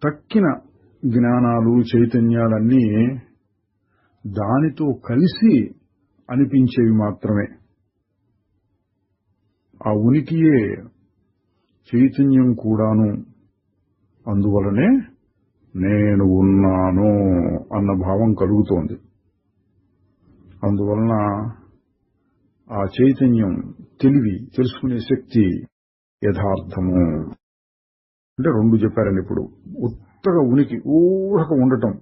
తక్కిన జ్ఞానాలు చైతన్యాలన్నీ దానితో కలిసి అనిపించేవి మాత్రమే. ఆ ఉనికియే చైతన్యం కూడాను. అందువలనే నేను ఉన్నాను అన్న భావం కలుగుతోంది. అందువలన ఆ చైతన్యం, తెలివి, తెలుసుకునే శక్తి యథార్థము. అంటే రెండు చెప్పారండి. ఇప్పుడు ఉత్తగా ఉనికి, ఊరక ఉండటం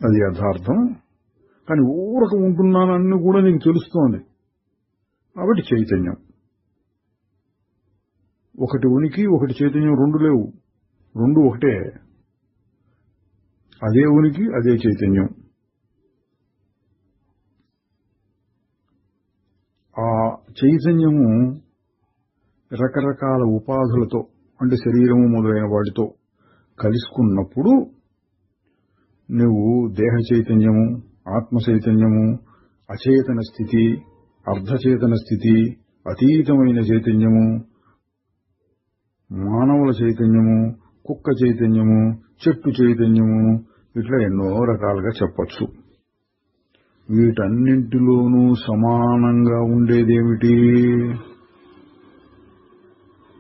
అది యథార్థం. కానీ ఊరక ఉంటున్నానని కూడా నీకు తెలుస్తోంది, కాబట్టి చైతన్యం. ఒకటి ఉనికి, ఒకటి చైతన్యం, రెండు లేవు, రెండు ఒకటే. అదే ఉనికి, అదే చైతన్యం. ఆ చైతన్యము రకరకాల ఉపాధులతో అంటే శరీరము మొదలైన వాటితో కలుసుకున్నప్పుడు నువ్వు దేహ చైతన్యము, ఆత్మ చైతన్యము, అచేతన స్థితి, అర్ధచేతన స్థితి, అతీతమైన చైతన్యము, మానవుల చైతన్యము, కుక్క చైతన్యము, చెట్టు చైతన్యము, ఇట్లా ఎన్నో రకాలుగా చెప్పచ్చు. వీటన్నింటిలోనూ సమానంగా ఉండేదేమిటి?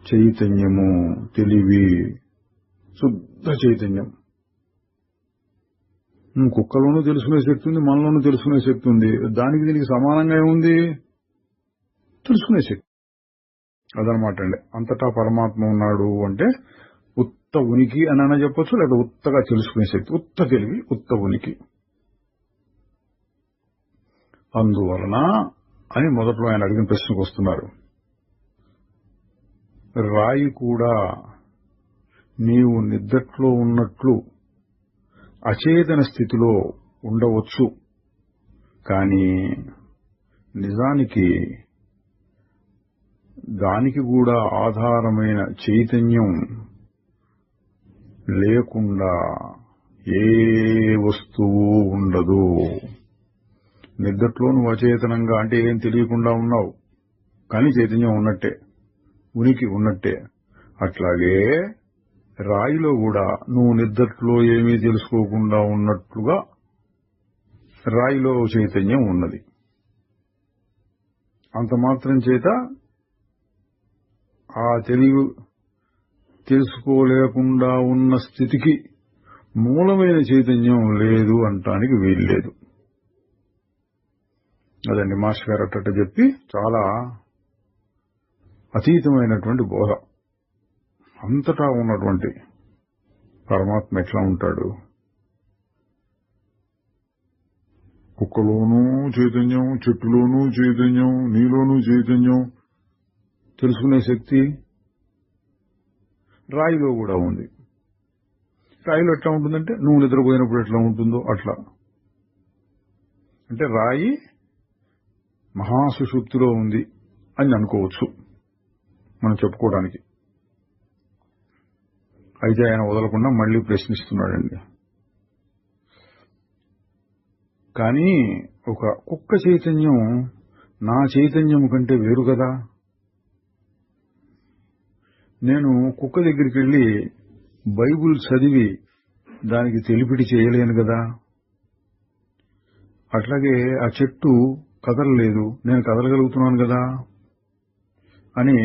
చైతన్యము, తెలివి, శుద్ధ చైతన్యం. కుక్కలోనూ తెలుసుకునే శక్తి ఉంది, మనలోనూ తెలుసుకునే శక్తి ఉంది. దానికి దీనికి సమానంగా ఏముంది? తెలుసుకునే శక్తి. అదనమాట అండి. అంతటా పరమాత్మ ఉన్నాడు అంటే ఉత్త ఉనికి అని చెప్పొచ్చు, లేదా ఉత్తగా తెలుసుకునే శక్తి, ఉత్త తెలివి, ఉత్త ఉనికి. అందువలన అని మొదట్లో ఆయన అడిగిన ప్రశ్నకు వస్తున్నారు. రాయి కూడా నీవు నిద్దట్లో ఉన్నట్లు అచేతన స్థితిలో ఉండవచ్చు, కానీ నిజానికి దానికి కూడా ఆధారమైన చైతన్యం లేకుండా ఏ వస్తువు ఉండదు. నిద్దట్లో నువ్వు అచేతనంగా అంటే ఏం తెలియకుండా ఉన్నావు, కానీ చైతన్యం ఉన్నట్టే, ఉనికి ఉన్నట్టే. అట్లాగే రాయిలో కూడా నువ్వు నిద్దట్లో ఏమీ తెలుసుకోకుండా ఉన్నట్లుగా రాయిలో చైతన్యం ఉన్నది. అంత మాత్రం చేత ఆ తెలివి తెలుసుకోలేకుండా ఉన్న స్థితికి మూలమైన చైతన్యం లేదు అంటానికి వీల్లేదు. అదండి మాస్టర్ గారు అట్ట చెప్పి చాలా అతీతమైనటువంటి బోధ. అంతటా ఉన్నటువంటి పరమాత్మ ఎట్లా ఉంటాడు? కుక్కలోనూ చైతన్యం, చెట్టులోనూ చైతన్యం, నీలోనూ చైతన్యం, తెలుసుకునే శక్తి రాయిలో కూడా ఉంది. రాయిలో ఎట్లా ఉంటుందంటే నువ్వు నిద్రపోయినప్పుడు ఎట్లా ఉంటుందో అట్లా. అంటే రాయి మహాసుషుప్తిలో ఉంది అని అనుకోవచ్చు మనం చెప్పుకోవడానికి. అయితే ఆయన వదలకుండా మళ్లీ ప్రశ్నిస్తున్నాడండి. కానీ ఒక కుక్క చైతన్యం నా చైతన్యం కంటే వేరు కదా. నేను కుక్క దగ్గరికి వెళ్లి బైబుల్ చదివి దానికి తెలిపిడి చేయలేను కదా. అట్లాగే ఆ చెట్టు కదలలేదు, నేను కదలగలుగుతున్నాను కదా అని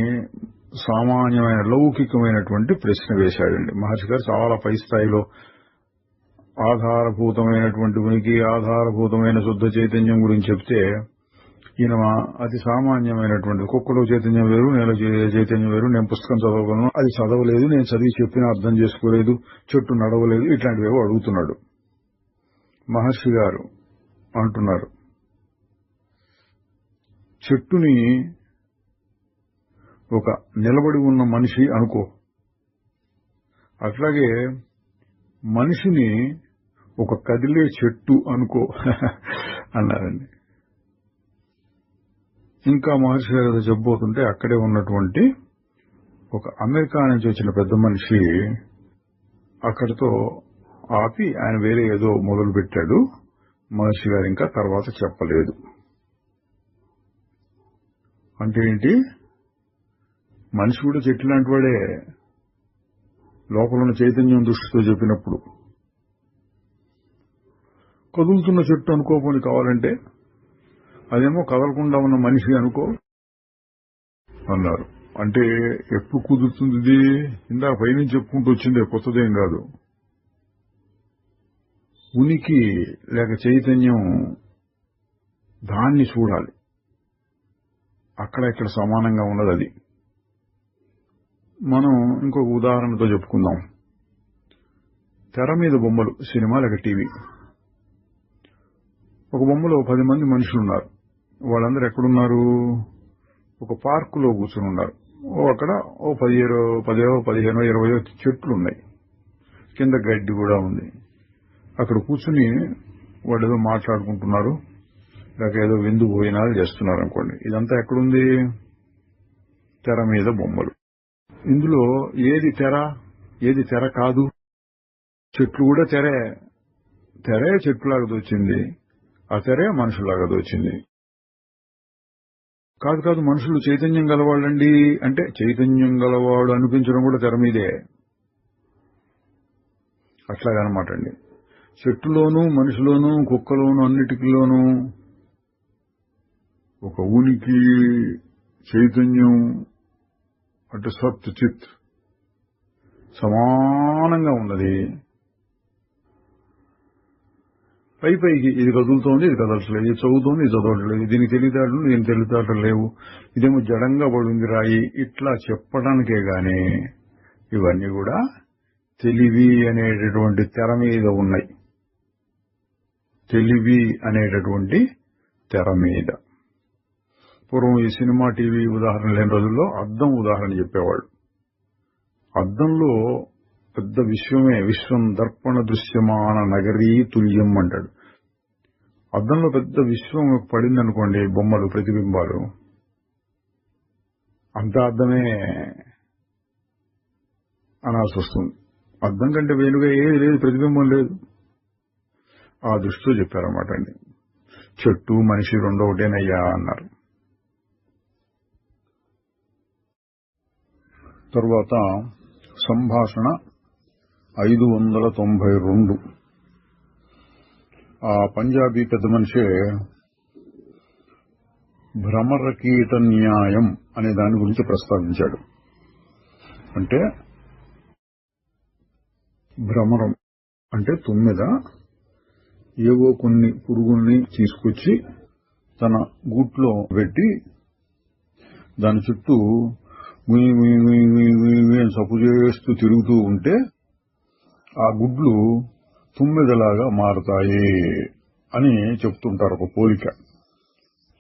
సామాన్యమైన లౌకికమైనటువంటి ప్రశ్న వేశాడండి మహర్షి గారు. చాలా పై స్థాయిలో ఆధారభూతమైనటువంటి ఉనికి, ఆధారభూతమైన శుద్ధ చైతన్యం గురించి చెప్తే ఈయన అతి సామాన్యమైనటువంటి కుక్కలో చైతన్యం వేరు, నేల చైతన్యం వేరు, నేను పుస్తకం చదవగలను, అది చదవలేదు, నేను చదివి చెప్పినా అర్థం చేసుకోలేదు, చెట్టు నడవలేదు, ఇట్లాంటివేవో అడుగుతున్నాడు. మహర్షి గారు అంటున్నారు, చెట్టుని ఒక నిలబడి ఉన్న మనిషి అనుకో, అట్లాగే మనిషిని ఒక కదిలే చెట్టు అనుకో అన్నారండి. ఇంకా మహర్షి గారు చెప్పబోతుంటే అక్కడే ఉన్నటువంటి ఒక అమెరికా నుంచి వచ్చిన పెద్ద మనిషి అక్కడితో ఆపి ఆయన వేరే ఏదో మొదలు పెట్టాడు. మహర్షి గారు ఇంకా తర్వాత చెప్పలేదు. అంటే ఏంటి? మనిషి కూడా చెట్టు లాంటి వాడే లోపల ఉన్న చైతన్యం దృష్టితో చెప్పినప్పుడు. కదులుతున్న చెట్టు అనుకోపోని కావాలంటే అదేమో కదలకుండా ఉన్న మనిషి అనుకో అన్నారు. అంటే ఎప్పుడు కుదురుతుంది ఇది? ఇందాక పైనుంచి చెప్పుకుంటూ వచ్చిందే, కొత్తదేం కాదు. ఉనికి లేక చైతన్యం దాన్ని చూడాలి. అక్కడ ఇక్కడ సమానంగా ఉన్నది అది. మనం ఇంకొక ఉదాహరణతో చెప్పుకుందాం. తెర మీద బొమ్మలు, సినిమా లేక టీవీ. ఒక బొమ్మలో 10 మంది మనుషులు ఉన్నారు. వాళ్ళందరూ ఎక్కడున్నారు? ఒక పార్కులో కూర్చుని ఉన్నారు. అక్కడ 10, 15, 20 చెట్లు ఉన్నాయి, కింద గడ్డి కూడా ఉంది. అక్కడ కూర్చుని వాళ్ళు ఏదో మాట్లాడుకుంటున్నారు, లేక ఏదో విందు భోజనాలు చేస్తున్నారు అనుకోండి. ఇదంతా ఎక్కడుంది? తెర మీద బొమ్మలు. ఇందులో ఏది తెర, ఏది తెర కాదు? చెట్లు కూడా తెరే. తెరే చెట్టులాగా దోచింది, ఆ తెరే మనుషులాగా దోచింది. కాదు మనుషులు చైతన్యం గలవాళ్ళండి అంటే చైతన్యం గలవాడు అనిపించడం కూడా తెర మీదే. అట్లాగనమాట అండి. చెట్టులోనూ మనిషిలోనూ కుక్కలోనూ అన్నిటిలోనూ ఒక ఉనికి చైతన్యం అంటే సత్ చిత్ సమానంగా ఉన్నది. పైకి ఇది కదులుతోంది, ఇది కదలట్లేదు, ఇది చదువుతోంది, ఇది చదవట్లేదు, దీనికి తెలివితేటలు, దీనికి తెలివితేటలు లేవు, ఇదేమో జడంగా పడింది రాయి, ఇట్లా చెప్పడానికే గాని ఇవన్నీ కూడా తెలివి అనేటటువంటి తెర మీద ఉన్నాయి. తెలివి అనేటటువంటి తెర మీద. పూర్వం ఈ సినిమా, టీవీ ఉదాహరణ లేని రోజుల్లో అద్దం ఉదాహరణ చెప్పేవాళ్ళు. అద్దంలో పెద్ద విశ్వమే, విశ్వం దర్పణ దృశ్యమాన నగరీ తుల్యం అంటాడు. అద్దంలో పెద్ద విశ్వం పడింది అనుకోండి, బొమ్మలు, ప్రతిబింబాలు, అంతా అద్దమే అనాల్సి వస్తుంది. అద్దం కంటే వేలుగా ఏది లేదు, ప్రతిబింబం లేదు. ఆ దృష్టితో చెప్పారన్నమాట అండి. చెట్టు మనిషి రెండో ఒకటేనయ్యా అన్నారు. తరువాత సంభాషణ 592. ఆ పంజాబీ పెద్ద మనిషే భ్రమరకీట న్యాయం అనే దాని గురించి ప్రస్తావించాడు. అంటే భ్రమరం అంటే తుమ్మెద ఏవో కొన్ని పురుగుల్ని తీసుకొచ్చి తన గూట్లో పెట్టి దాని చుట్టూ సపు చేస్తూ తిరుగుతూ ఉంటే ఆ గుడ్లు తుమ్మెదలాగా మారతాయి అని చెప్తుంటారు. ఒక పోలిక.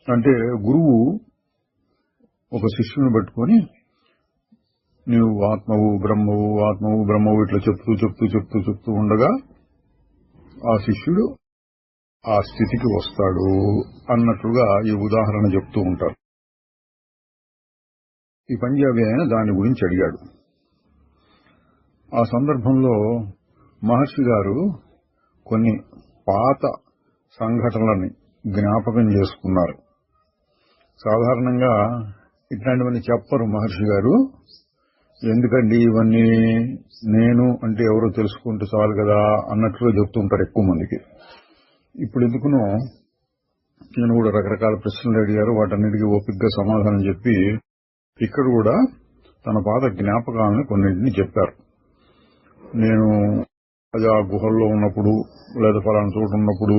అంటే గురువు ఒక శిష్యుని పట్టుకొని నీవు ఆత్మవు బ్రహ్మవు, ఆత్మవు బ్రహ్మవు ఇట్లా చెప్తూ ఉండగా ఆ శిష్యుడు ఆ స్థితికి వస్తాడు అన్నట్లుగా ఈ ఉదాహరణ చెప్తూ ఉంటారు. ఈ పంజాబీ ఆయన దాని గురించి అడిగాడు. ఆ సందర్భంలో మహర్షి గారు కొన్ని పాత సంఘటనలని జ్ఞాపకం చేసుకున్నారు. సాధారణంగా ఇట్లాంటివన్నీ చెప్పరు మహర్షి గారు. ఎందుకండి ఇవన్నీ, నేను అంటే ఎవరో తెలుసుకుంటూ చాలు కదా అన్నట్లుగా చెప్తుంటారు ఎక్కువ మందికి. ఇప్పుడు ఎందుకునో నేను కూడా రకరకాల ప్రశ్నలు అడిగారు, వాటన్నిటికీ ఓపికగా సమాధానం చెప్పి ఇక్కడ కూడా తన పాత జ్ఞాపకాలను కొన్నింటిని చెప్పారు. నేను అది ఆ గుహల్లో ఉన్నప్పుడు లేదా ఫలానా చోటు ఉన్నప్పుడు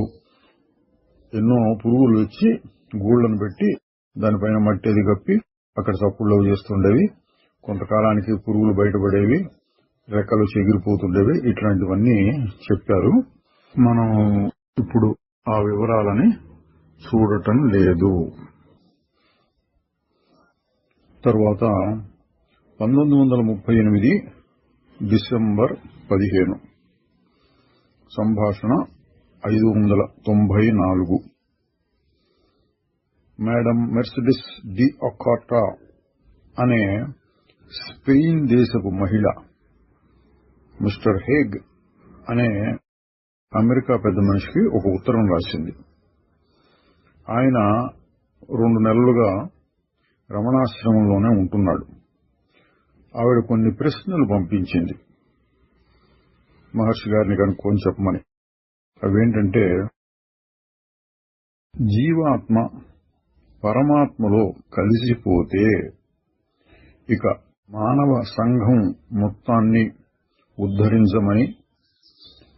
ఎన్నో పురుగులు వచ్చి గూళ్లను పెట్టి దానిపైన మట్టి అది కప్పి అక్కడ చప్పుళ్ళు చేస్తుండేవి. కొంతకాలానికి పురుగులు బయటపడేవి, రెక్కలు చెగిరిపోతుండేవి. ఇట్లాంటివన్నీ చెప్పారు. మనం ఇప్పుడు ఆ వివరాలని చూడటం లేదు. తరువాత 1938 డిసెంబర్ 15 సంభాషణ 594. మేడం మెర్సిడిస్ డి ఒకాటా అనే స్పెయిన్ దేశపు మహిళ మిస్టర్ హేగ్ అనే అమెరికా పెద్ద మనిషికి ఒక ఉత్తరం రాసింది. ఆయన 2 నెలలుగా రమణాశ్రమంలోనే ఉంటున్నాడు. ఆవిడ కొన్ని ప్రశ్నలు పంపించింది మహర్షి గారిని కనుక్కొని చెప్పమని. అవేంటంటే, జీవాత్మ పరమాత్మలో కలిసిపోతే ఇక మానవ సంఘం మొత్తాన్ని ఉద్ధరించమని,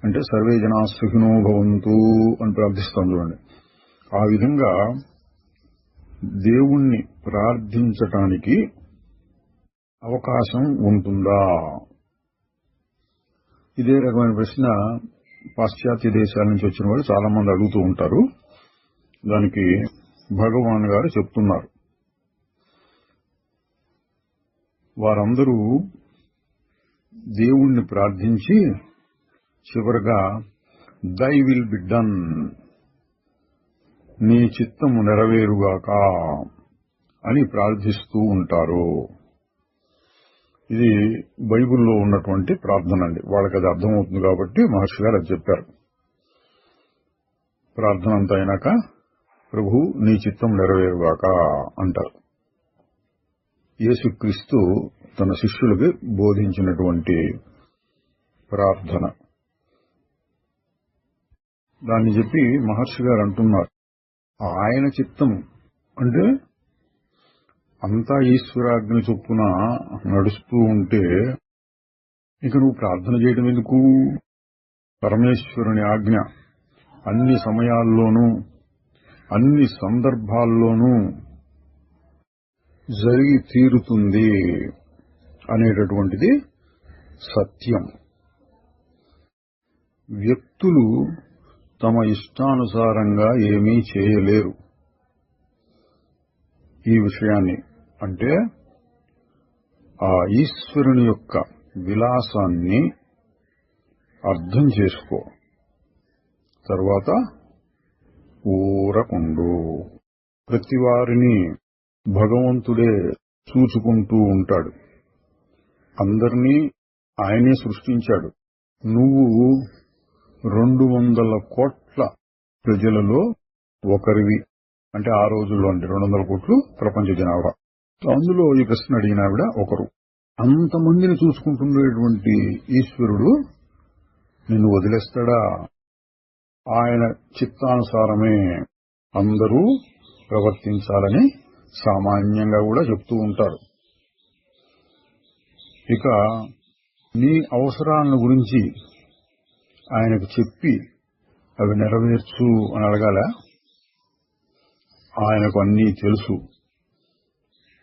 అంటే సర్వే జనా సుఖినో భవంతు అని ప్రార్థిస్తాం చూడండి. ఆ విధంగా దేవుణ్ణి ప్రార్థించటానికి అవకాశం ఉంటుందా? ఇదే రకమైన ప్రశ్న పాశ్చాత్య దేశాల నుంచి వచ్చిన వాళ్ళు చాలా మంది అడుగుతూ ఉంటారు. దానికి భగవాన్ గారు చెప్తున్నారు, వారందరూ దేవుణ్ణి ప్రార్థించి చివరగా దై విల్ బి డన్, నీ చిత్తము నెరవేరుగాక అని ప్రార్థిస్తూ ఉంటారు. ఇది బైబిల్లో ఉన్నటువంటి ప్రార్థన అండి. వాళ్ళకి అది అర్థమవుతుంది కాబట్టి మహర్షి గారు అది చెప్పారు. ప్రార్థన అంతా అయినాక ప్రభు నీ చిత్తం నెరవేరుగాక అంటారు. యేసుక్రీస్తు తన శిష్యులకి బోధించినటువంటి ప్రార్థన. దాన్ని చెప్పి మహర్షి గారు అంటున్నారు, ఆయన చిత్తం అంటే అంతా ఈశ్వరాజ్ఞ చొప్పున నడుస్తూ ఉంటే ఇక నువ్వు ప్రార్థన చేయడం ఎందుకు? పరమేశ్వరుని ఆజ్ఞ అన్ని సమయాల్లోనూ అన్ని సందర్భాల్లోనూ జరిగి తీరుతుంది అనేటటువంటిది సత్యం. వ్యక్తులు తమ ఇష్టానుసారంగా ఏమీ చేయలేరు. ఈ విషయాన్ని, అంటే ఆ ఈశ్వరుని యొక్క విలాసాన్ని అర్థం చేసుకో. తర్వాత ఊరకుండు. ప్రతి వారిని భగవంతుడే చూచుకుంటూ ఉంటాడు. అందరినీ ఆయనే సృష్టించాడు. నువ్వు 200 కోట్ల ప్రజలలో ఒకరివి. అంటే ఆ రోజుల్లో 200 కోట్లు ప్రపంచ జనాభా. అందులో ఈ ప్రశ్న అడిగిన ఆవిడ ఒకరు. అంతమందిని చూసుకుంటుండేటువంటి ఈశ్వరుడు నిన్ను వదిలేస్తాడా? ఆయన చిత్తానుసారమే అందరూ ప్రవర్తించాలని సామాన్యంగా కూడా చెప్తూ ఉంటారు. ఇక నీ అవసరాలను గురించి ఆయనకు చెప్పి అవి నెరవేర్చు అని అడగాల? ఆయనకు అన్నీ తెలుసు.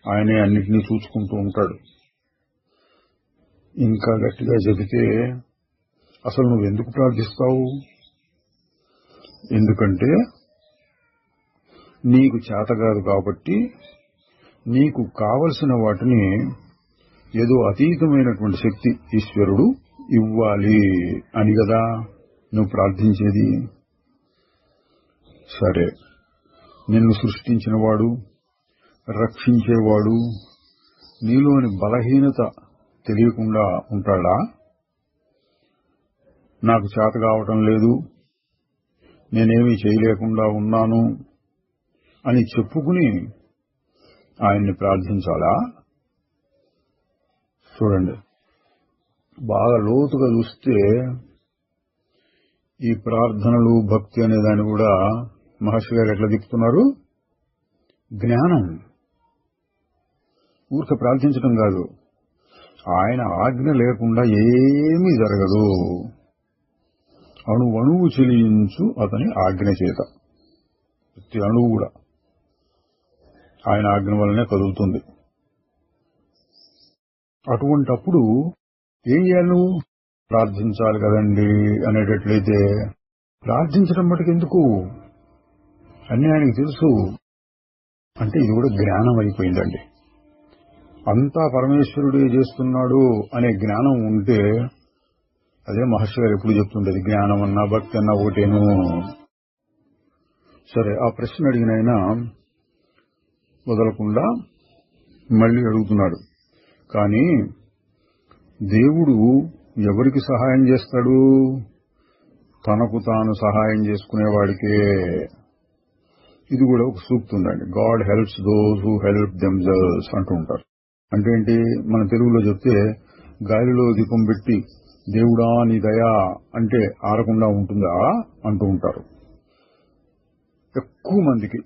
ఆయనే అన్నిటినీ చూసుకుంటూ ఉంటాడు. ఇంకా గట్టిగా చెబితే అసలు నువ్వెందుకు ప్రార్థిస్తావు? ఎందుకంటే నీకు చేతకాదు కాబట్టి నీకు కావలసిన వాటిని ఏదో అతీతమైనటువంటి శక్తి ఈశ్వరుడు ఇవ్వాలి అని కదా నువ్వు ప్రార్థించేది. సరే, నిన్ను సృష్టించినవాడు, రక్షించేవాడు నీలోని బలహీనత తెలియకుండా ఉంటాడా? నాకు చేత కావటం లేదు, నేనేమీ చేయలేకుండా ఉన్నాను అని చెప్పుకుని ఆయన్ని ప్రార్థించాలా? చూడండి, బాగా లోతుగా చూస్తే ఈ ప్రార్థనలు, భక్తి అనే దాన్ని కూడా మహర్షి గారు ఎట్లా దిక్కుతున్నారు? జ్ఞానం. ఊరికే ప్రార్థించడం కాదు, ఆయన ఆజ్ఞ లేకుండా ఏమీ జరగదు. అణువణువు చెలియించు అతని ఆజ్ఞ చేత. ప్రతి అణువు కూడా ఆయన ఆజ్ఞ వల్లనే కదులుతుంది. అటువంటప్పుడు ఏం చేయాలి? నువ్వు ప్రార్థించాలి కదండి అనేటట్లయితే ప్రార్థించడం మటుకెందుకు? అన్నీ ఆయనకు తెలుసు. అంటే ఇది కూడా జ్ఞానం అయిపోయిందండి. అంతా పరమేశ్వరుడే చేస్తున్నాడు అనే జ్ఞానం ఉంటే, అదే మహర్షి గారు ఎప్పుడు చెప్తుండేది, జ్ఞానం అన్నా భక్తి అన్నా ఒకటేను. సరే, ఆ ప్రశ్న అడిగిన ఆయన వదలకుండా మళ్లీ అడుగుతున్నాడు. కానీ దేవుడు ఎవరికి సహాయం చేస్తాడు? తనకు తాను సహాయం చేసుకునేవాడికే. ఇది కూడా ఒక సూక్తి ఉందండి, God helps those who help themselves అంటూ ఉంటారు. అంటే ఏంటి? మన తెలుగులో చెప్తే గాలిలో దీపం పెట్టి దేవుడా నీ దయా అంటే ఆరకుండా ఉంటుందా అంటూ ఉంటారు. ఎక్కువ మందికి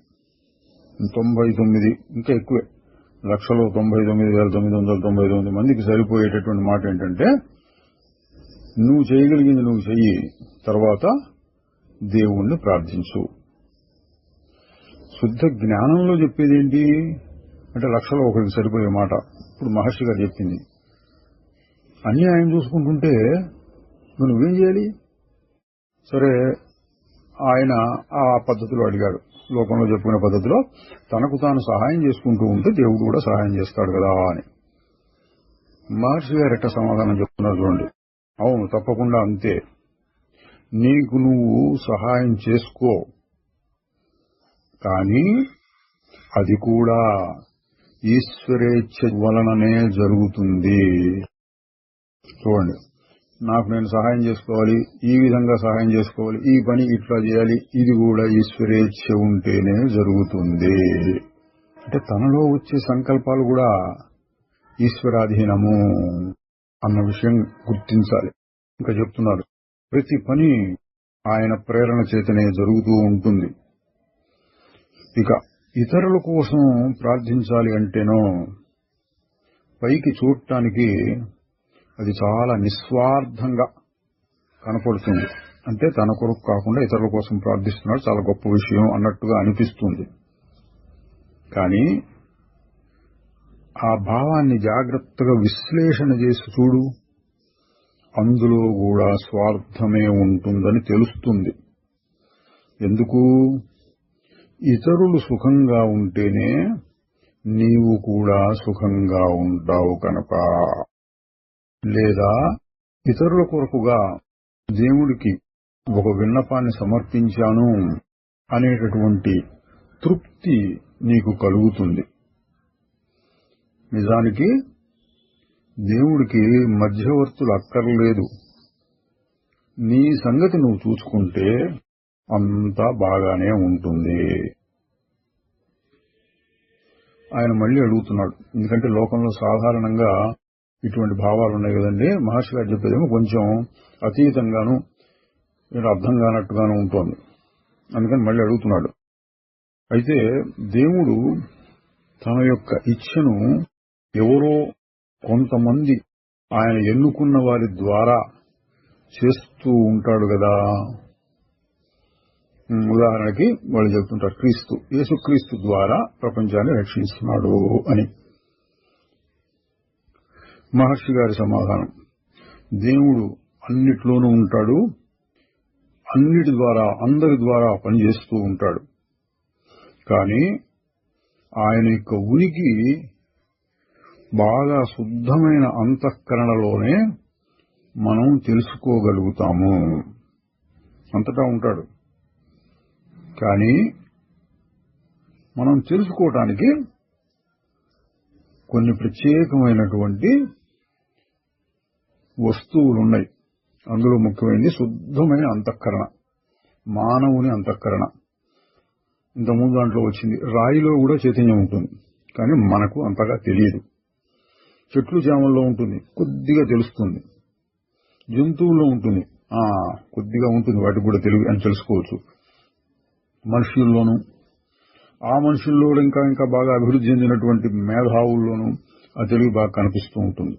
99, ఇంకా ఎక్కువే, 1,99,999 మందికి సరిపోయేటటువంటి మాట ఏంటంటే, నువ్వు చేయగలిగింది నువ్వు చెయ్యి, తర్వాత దేవుణ్ణి ప్రార్థించు. శుద్ధ జ్ఞానంలో చెప్పేదేంటి అంటే 1,00,000 ఒకరికి సరిపోయే మాట. ఇప్పుడు మహర్షి గారు చెప్పింది అన్నీ ఆయన చూసుకుంటుంటే నువ్వేం చేయాలి? సరే, ఆయన ఆ పద్ధతిలో అడిగాడు. లోకంలో చెప్పుకునే పద్ధతిలో తనకు తాను సహాయం చేసుకుంటూ ఉంటే దేవుడు కూడా సహాయం చేస్తాడు కదా అని. మహర్షి గారు ఎట్ట సమాధానం చెప్తున్నారు చూడండి. అవును, తప్పకుండా అంతే. నీకు నువ్వు సహాయం చేసుకో, కానీ అది కూడా ఈశ్వరేచ్ఛ వలననే జరుగుతుంది. చూడండి, నాకు నేను సహాయం చేసుకోవాలి, ఈ విధంగా సహాయం చేసుకోవాలి, ఈ పని ఇట్లా చేయాలి, ఇది కూడా ఈశ్వరేచ్ఛ ఉంటేనే జరుగుతుంది. అంటే తనలో వచ్చే సంకల్పాలు కూడా ఈశ్వరాధీనము అన్న విషయం గుర్తించాలి. ఇంకా చెప్తున్నారు, ప్రతి పని ఆయన ప్రేరణ చేతనే జరుగుతూ ఉంటుంది. ఇక ఇతరుల కోసం ప్రార్థించాలి అంటేనో పైకి చూడటానికి అది చాలా నిస్వార్థంగా కనపడుతుంది. అంటే తన కొరకు కాకుండా ఇతరుల కోసం ప్రార్థిస్తున్నాడు, చాలా గొప్ప విషయం అన్నట్టుగా అనిపిస్తుంది. కానీ ఆ భావాన్ని జాగ్రత్తగా విశ్లేషణ చేసి చూడు, అందులో కూడా స్వార్థమే ఉంటుందని తెలుస్తుంది. ఎందుకు? ఇతరులు సుఖంగా ఉంటేనే నీవు కూడా సుఖంగా ఉంటావు కనుక, లేదా ఇతరుల కొరకుగా దేవుడికి ఒక విన్నపాన్ని సమర్పించాను అనేటటువంటి తృప్తి నీకు కలుగుతుంది. నిజానికి దేవుడికి మధ్యవర్తులు అక్కర్లేదు. నీ సంగతి నువ్వు చూసుకుంటే అంతా బాగానే ఉంటుంది. ఆయన మళ్లీ అడుగుతున్నాడు. ఎందుకంటే లోకంలో సాధారణంగా ఇటువంటి భావాలు ఉన్నాయి కదండి. మహర్షి గారు చెప్పేదేమో కొంచెం అతీతంగాను అర్థం కానట్టుగాను ఉంటుంది. అందుకని మళ్లీ అడుగుతున్నాడు. అయితే దేవుడు తన యొక్క ఇచ్ఛను ఎవరో కొంతమంది ఆయన ఎన్నుకున్న వారి ద్వారా చేస్తూ ఉంటాడు కదా. ఉదాహరణకి వాళ్ళు చెప్తుంటారు, యేసుక్రీస్తు ద్వారా ప్రపంచాన్ని రక్షిస్తున్నాడు అని. మహర్షి గారి సమాధానం, దేవుడు అన్నిట్లోనూ ఉంటాడు, అన్నిటి ద్వారా అందరి ద్వారా పనిచేస్తూ ఉంటాడు. కానీ ఆయన యొక్క ఉనికి బాగా శుద్ధమైన అంతఃకరణలోనే మనం తెలుసుకోగలుగుతాము. అంతటా ఉంటాడు, కానీ మనం తెలుసుకోవటానికి కొన్ని ప్రత్యేకమైనటువంటి వస్తువులున్నాయి. అందులో ముఖ్యమైనది శుద్ధమైన అంతఃకరణ, మానవుని అంతఃకరణ. ఇంతకుముందు దాంట్లో వచ్చింది, రాయిలో కూడా చైతన్యం ఉంటుంది, కానీ మనకు అంతగా తెలియదు. చెట్లు చేమల్లో ఉంటుంది, కొద్దిగా తెలుస్తుంది. జంతువుల్లో ఉంటుంది, కొద్దిగా ఉంటుంది, వాటికి కూడా తెలివి అని తెలుసుకోవచ్చు. మనుషుల్లోనూ, ఆ మనుషుల్లో ఇంకా బాగా అభివృద్ధి చెందినటువంటి మేధావుల్లోనూ ఆ తెలివి బాగా కనిపిస్తూ ఉంటుంది.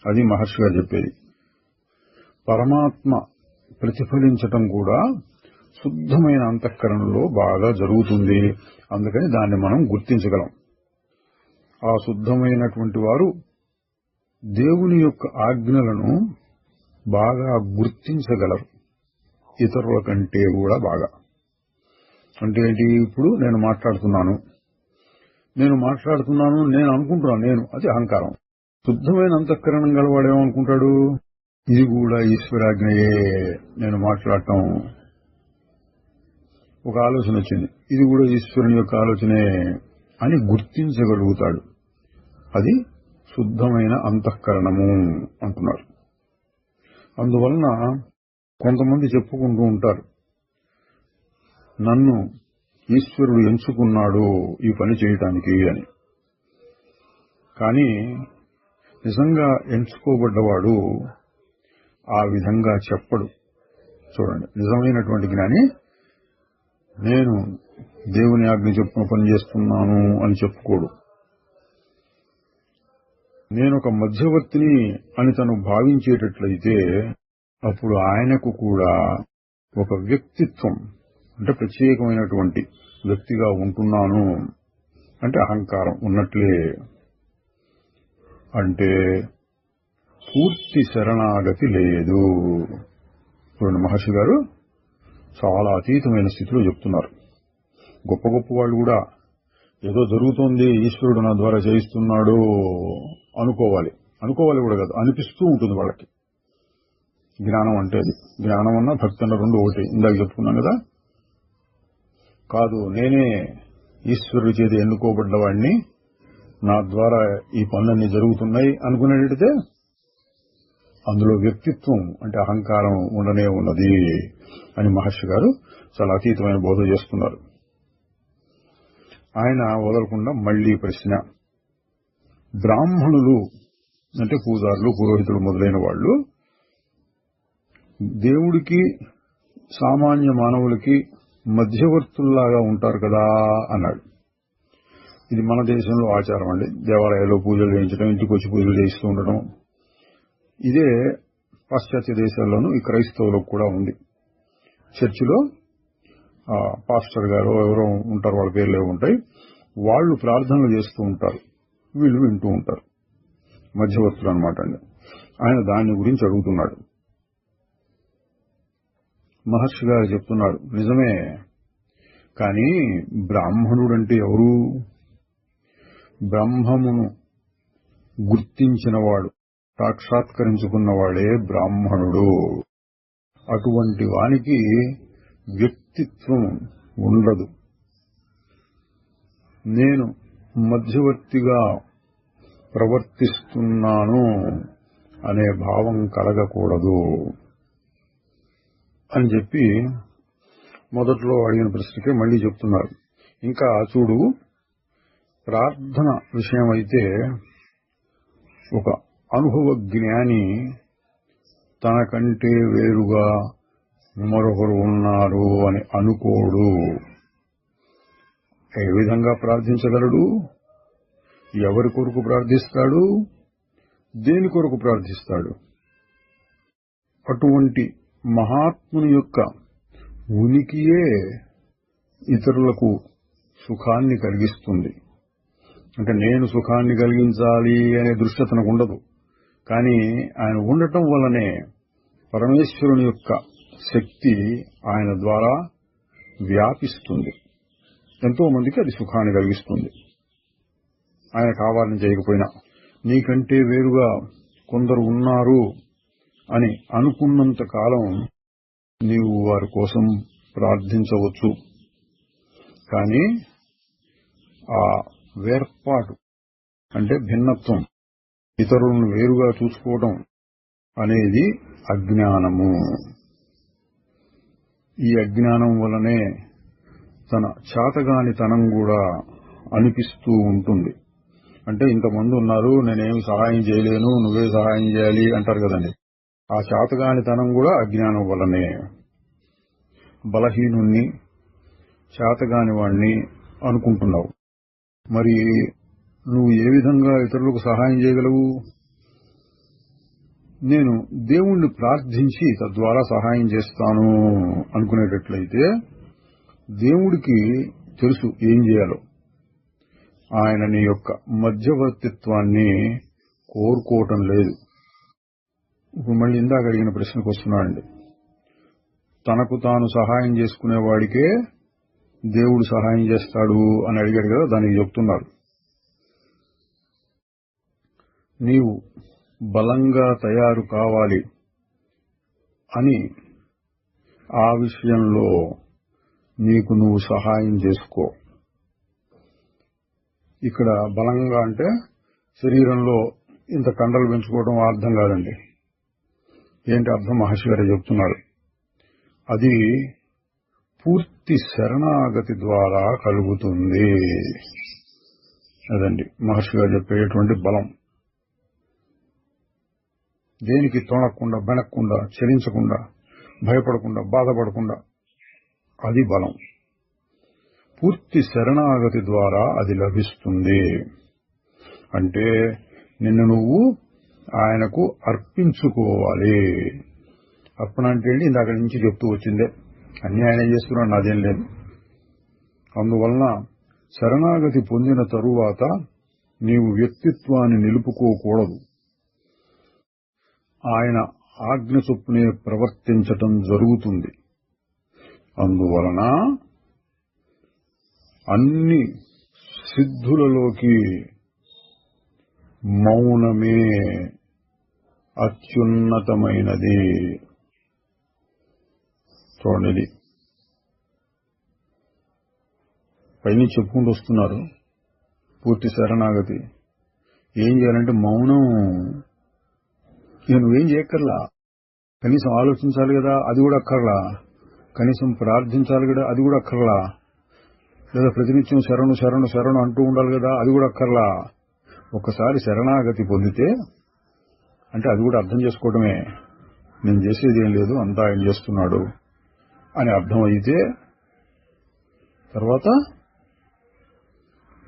అది మహర్షి గారు చెప్పేది. పరమాత్మ ప్రతిఫలించటం కూడా శుద్ధమైన అంతఃకరణలో బాగా జరుగుతుంది. అందుకని దాన్ని మనం గుర్తించగలం. ఆ శుద్ధమైనటువంటి వారు దేవుని యొక్క ఆజ్ఞలను బాగా గుర్తించగలరు, ఇతరుల కంటే కూడా బాగా. అంటే ఏంటి? ఇప్పుడు నేను మాట్లాడుతున్నాను, నేను అనుకుంటున్నాను, అది అహంకారం. శుద్ధమైన అంతఃకరణం గలవాడేమనుకుంటాడు, ఇది కూడా ఈశ్వరాజ్ఞయే, నేను మాట్లాడటం. ఒక ఆలోచన వచ్చింది, ఇది కూడా ఈశ్వరుని యొక్క ఆలోచనే అని గుర్తించగలుగుతాడు. అది శుద్ధమైన అంతఃకరణము అంటున్నారు. అందువలన కొంతమంది చెప్పుకుంటూ ఉంటారు, నన్ను ఈశ్వరుడు ఎంచుకున్నాడు ఈ పని చేయటానికి అని. కానీ నిజంగా ఎంచుకోబడ్డవాడు ఆ విధంగా చెప్పడు. చూడండి, నిజమైనటువంటి జ్ఞాని నేను దేవుని ఆజ్ఞ చొప్పున పనిచేస్తున్నాను అని చెప్పుకోడు. నేనొక మధ్యవర్తిని అని తను భావించేటట్లయితే అప్పుడు ఆయనకు కూడా ఒక వ్యక్తిత్వం, అంటే ప్రత్యేకమైనటువంటి వ్యక్తిగా ఉంటున్నాను అంటే అహంకారం ఉన్నట్లే. అంటే పూర్తి శరణాగతి లేదు. చూడండి, మహర్షి గారు చాలా అతీతమైన స్థితిలో చెప్తున్నారు. గొప్ప గొప్ప వాళ్ళు కూడా ఏదో జరుగుతోంది, ఈశ్వరుడు నా ద్వారా చేయిస్తున్నాడు అనుకోవాలి కూడా కాదు, అనిపిస్తూ ఉంటుంది వాళ్ళకి. జ్ఞానం అంటే అది. జ్ఞానం అన్నా భక్తి అన్న రెండు ఒకటి. ఇందాక చెప్పుకున్నాం కదా. కాదు, నేనే ఈశ్వరుడి చేతి ఎన్నుకోబడ్డవాడిని, నా ద్వారా ఈ పనులన్నీ జరుగుతున్నాయి అనుకునేటైతే అందులో వ్యక్తిత్వం అంటే అహంకారం ఉండనే ఉన్నది అని మహర్షి గారు చాలా అతీతమైన బోధ చేస్తున్నారు. ఆయన వదలకుండా మళ్లీ ప్రశ్న, బ్రాహ్మణులు అంటే పూజారులు, పురోహితులు మొదలైన వాళ్ళు దేవుడికి సామాన్య మానవులకి మధ్యవర్తుల్లాగా ఉంటారు కదా అన్నాడు. ఇది మన దేశంలో ఆచారం అండి. దేవాలయాల్లో పూజలు చేయించడం, ఇంటికి వచ్చి పూజలు చేయిస్తూ ఉండటం. ఇదే పాశ్చాత్య దేశాల్లోనూ ఈ క్రైస్తవులకు కూడా ఉంది. చర్చిలో పాస్టర్ గారు ఎవరో ఉంటారు, వాళ్ళ పేర్లు ఉంటాయి, వాళ్ళు ప్రార్థనలు చేస్తూ ఉంటారు, వీళ్ళు వింటూ ఉంటారు. మధ్యవర్తులు అనమాట అండి. ఆయన దాని గురించి అడుగుతున్నాడు. మహర్షి గారు చెప్తున్నాడు, నిజమే, కానీ బ్రాహ్మణుడంటే ఎవరు? బ్రహ్మమును గుర్తించినవాడు, సాక్షాత్కరించుకున్నవాడే బ్రాహ్మణుడు. అటువంటి వానికి వ్యక్తిత్వం ఉండదు. నేను మధ్యవర్తిగా ప్రవర్తిస్తున్నాను అనే భావం కలగకూడదు అని చెప్పి మొదట్లో అడిగిన ప్రశ్నకే మళ్లీ చెప్తున్నారు. ఇంకా చూడు, ప్రార్థన విషయమైతే ఒక అనుభవ జ్ఞాని తనకంటే వేరుగా మరొకరు ఉన్నారు అని అనుకోడు. ఏ విధంగా ప్రార్థించగలడు? ఎవరి కొరకు ప్రార్థిస్తాడు? దేని కొరకు ప్రార్థిస్తాడు? అటువంటి మహాత్ముని యొక్క ఉనికియే ఇతరులకు సుఖాన్ని కలిగిస్తుంది. అంటే నేను సుఖాన్ని కలిగించాలి అనే దృష్టి అతనికి ఉండదు. కానీ ఆయన ఉండటం వల్లనే పరమేశ్వరుని యొక్క శక్తి ఆయన ద్వారా వ్యాపిస్తుంది. ఎంతో మందికి అది సుఖాన్ని కలిగిస్తుంది. ఆయన కావాలని చేయకపోయినా నీకంటే వేరుగా కొందరు ఉన్నారు అని అనుకున్నంత కాలం నీవు వారి కోసం ప్రార్థించవచ్చు. కానీ ఆ వేర్పాటు అంటే భిన్నత్వం, ఇతరులను వేరుగా చూసుకోవడం అనేది అజ్ఞానము. ఈ అజ్ఞానం వలనే తన చాతగానితనం కూడా అనిపిస్తూ ఉంటుంది. అంటే ఇంతమంది ఉన్నారు, నేనేమి సహాయం చేయలేను, నువ్వే సహాయం చేయాలి అంటారు కదండి. ఆ చాతగానితనం కూడా అజ్ఞానం వల్లనే. బలహీనుణ్ణి, చాతగాని వాణ్ణి అనుకుంటున్నావు. మరి నువ్వు ఏ విధంగా ఇతరులకు సహాయం చేయగలవు? నేను దేవుణ్ణి ప్రార్థించి తద్వారా సహాయం చేస్తాను అనుకునేటట్లయితే దేవుడికి తెలుసు ఏం చేయాలో. ఆయన నీ యొక్క మధ్యవర్తిత్వాన్ని కోరుకోవటం లేదు. ఇప్పుడు మళ్ళీ ఇందాక అడిగిన ప్రశ్నకు వస్తున్నాడండి. తనకు తాను సహాయం చేసుకునేవాడికే దేవుడు సహాయం చేస్తాడు అని అడిగాడు కదా, దానికి చెప్తున్నారు. నీవు బలంగా తయారు కావాలి అని ఆ విషయంలో నీకు నువ్వు సహాయం చేసుకో. ఇక్కడ బలంగా అంటే శరీరంలో ఇంత కండలు పెంచుకోవడం అర్థం కాదండి. ఏంటి అర్థం? మహర్షి గారు చెప్తున్నారు. అది పూర్తి శరణాగతి ద్వారా కలుగుతుంది. అదండి మహర్షి గారు చెప్పేటువంటి బలం. దేనికి తొణకుండా, బెనక్కుండా, చలించకుండా, భయపడకుండా, బాధపడకుండా, అది బలం. పూర్తి శరణాగతి ద్వారా అది లభిస్తుంది. అంటే నిన్ను నువ్వు ఆయనకు అర్పించుకోవాలి. అర్పణ అంటే ఇందాక నుంచి చెప్తూ వచ్చిందే, అన్ని ఆయన చేస్తున్నాడు, నాదేం లేదు. అందువలన శరణాగతి పొందిన తరువాత నీవు వ్యక్తిత్వాన్ని నిలుపుకోకూడదు. ఆయన ఆజ్ఞ చొప్పునే ప్రవర్తించటం జరుగుతుంది. అందువలన అన్ని సిద్ధులలోకి మౌనమే అత్యున్నతమైనది. చూడండి, పైన చెప్పుకుంటూ వస్తున్నారు. పూర్తి శరణాగతి ఏం చేయాలంటే మౌనం. ఇక నువ్వేం చేయక్కర్లా, కనీసం ఆలోచించాలి కదా, అది కూడా అక్కర్లా. కనీసం ప్రార్థించాలి కదా, అది కూడా అక్కర్లా. లేదా ప్రతినిత్యం శరణు శరణు శరణు అంటూ ఉండాలి కదా, అది కూడా అక్కర్లా. ఒకసారి శరణాగతి పొందితే అంటే అది కూడా అర్థం చేసుకోవడమే, నేను చేసేది ఏం లేదు, అంతా ఆయన చేస్తున్నాడు అని అర్థం అయితే తర్వాత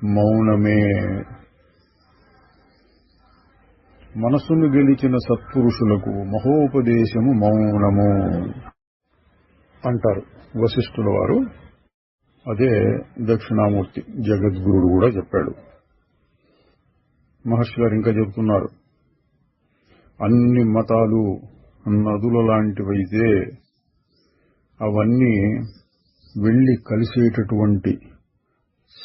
మౌనమే. మనస్సును గెలిచిన సత్పురుషులకు మహోపదేశము మౌనము అంటారు వశిష్ఠుల వారు. అదే దక్షిణామూర్తి జగద్గురుడు కూడా చెప్పాడు. మహర్షి గారు ఇంకా చెబుతున్నారు, అన్ని మతాలు నదుల లాంటివైతే అవన్నీ వెళ్లి కలిసేటటువంటి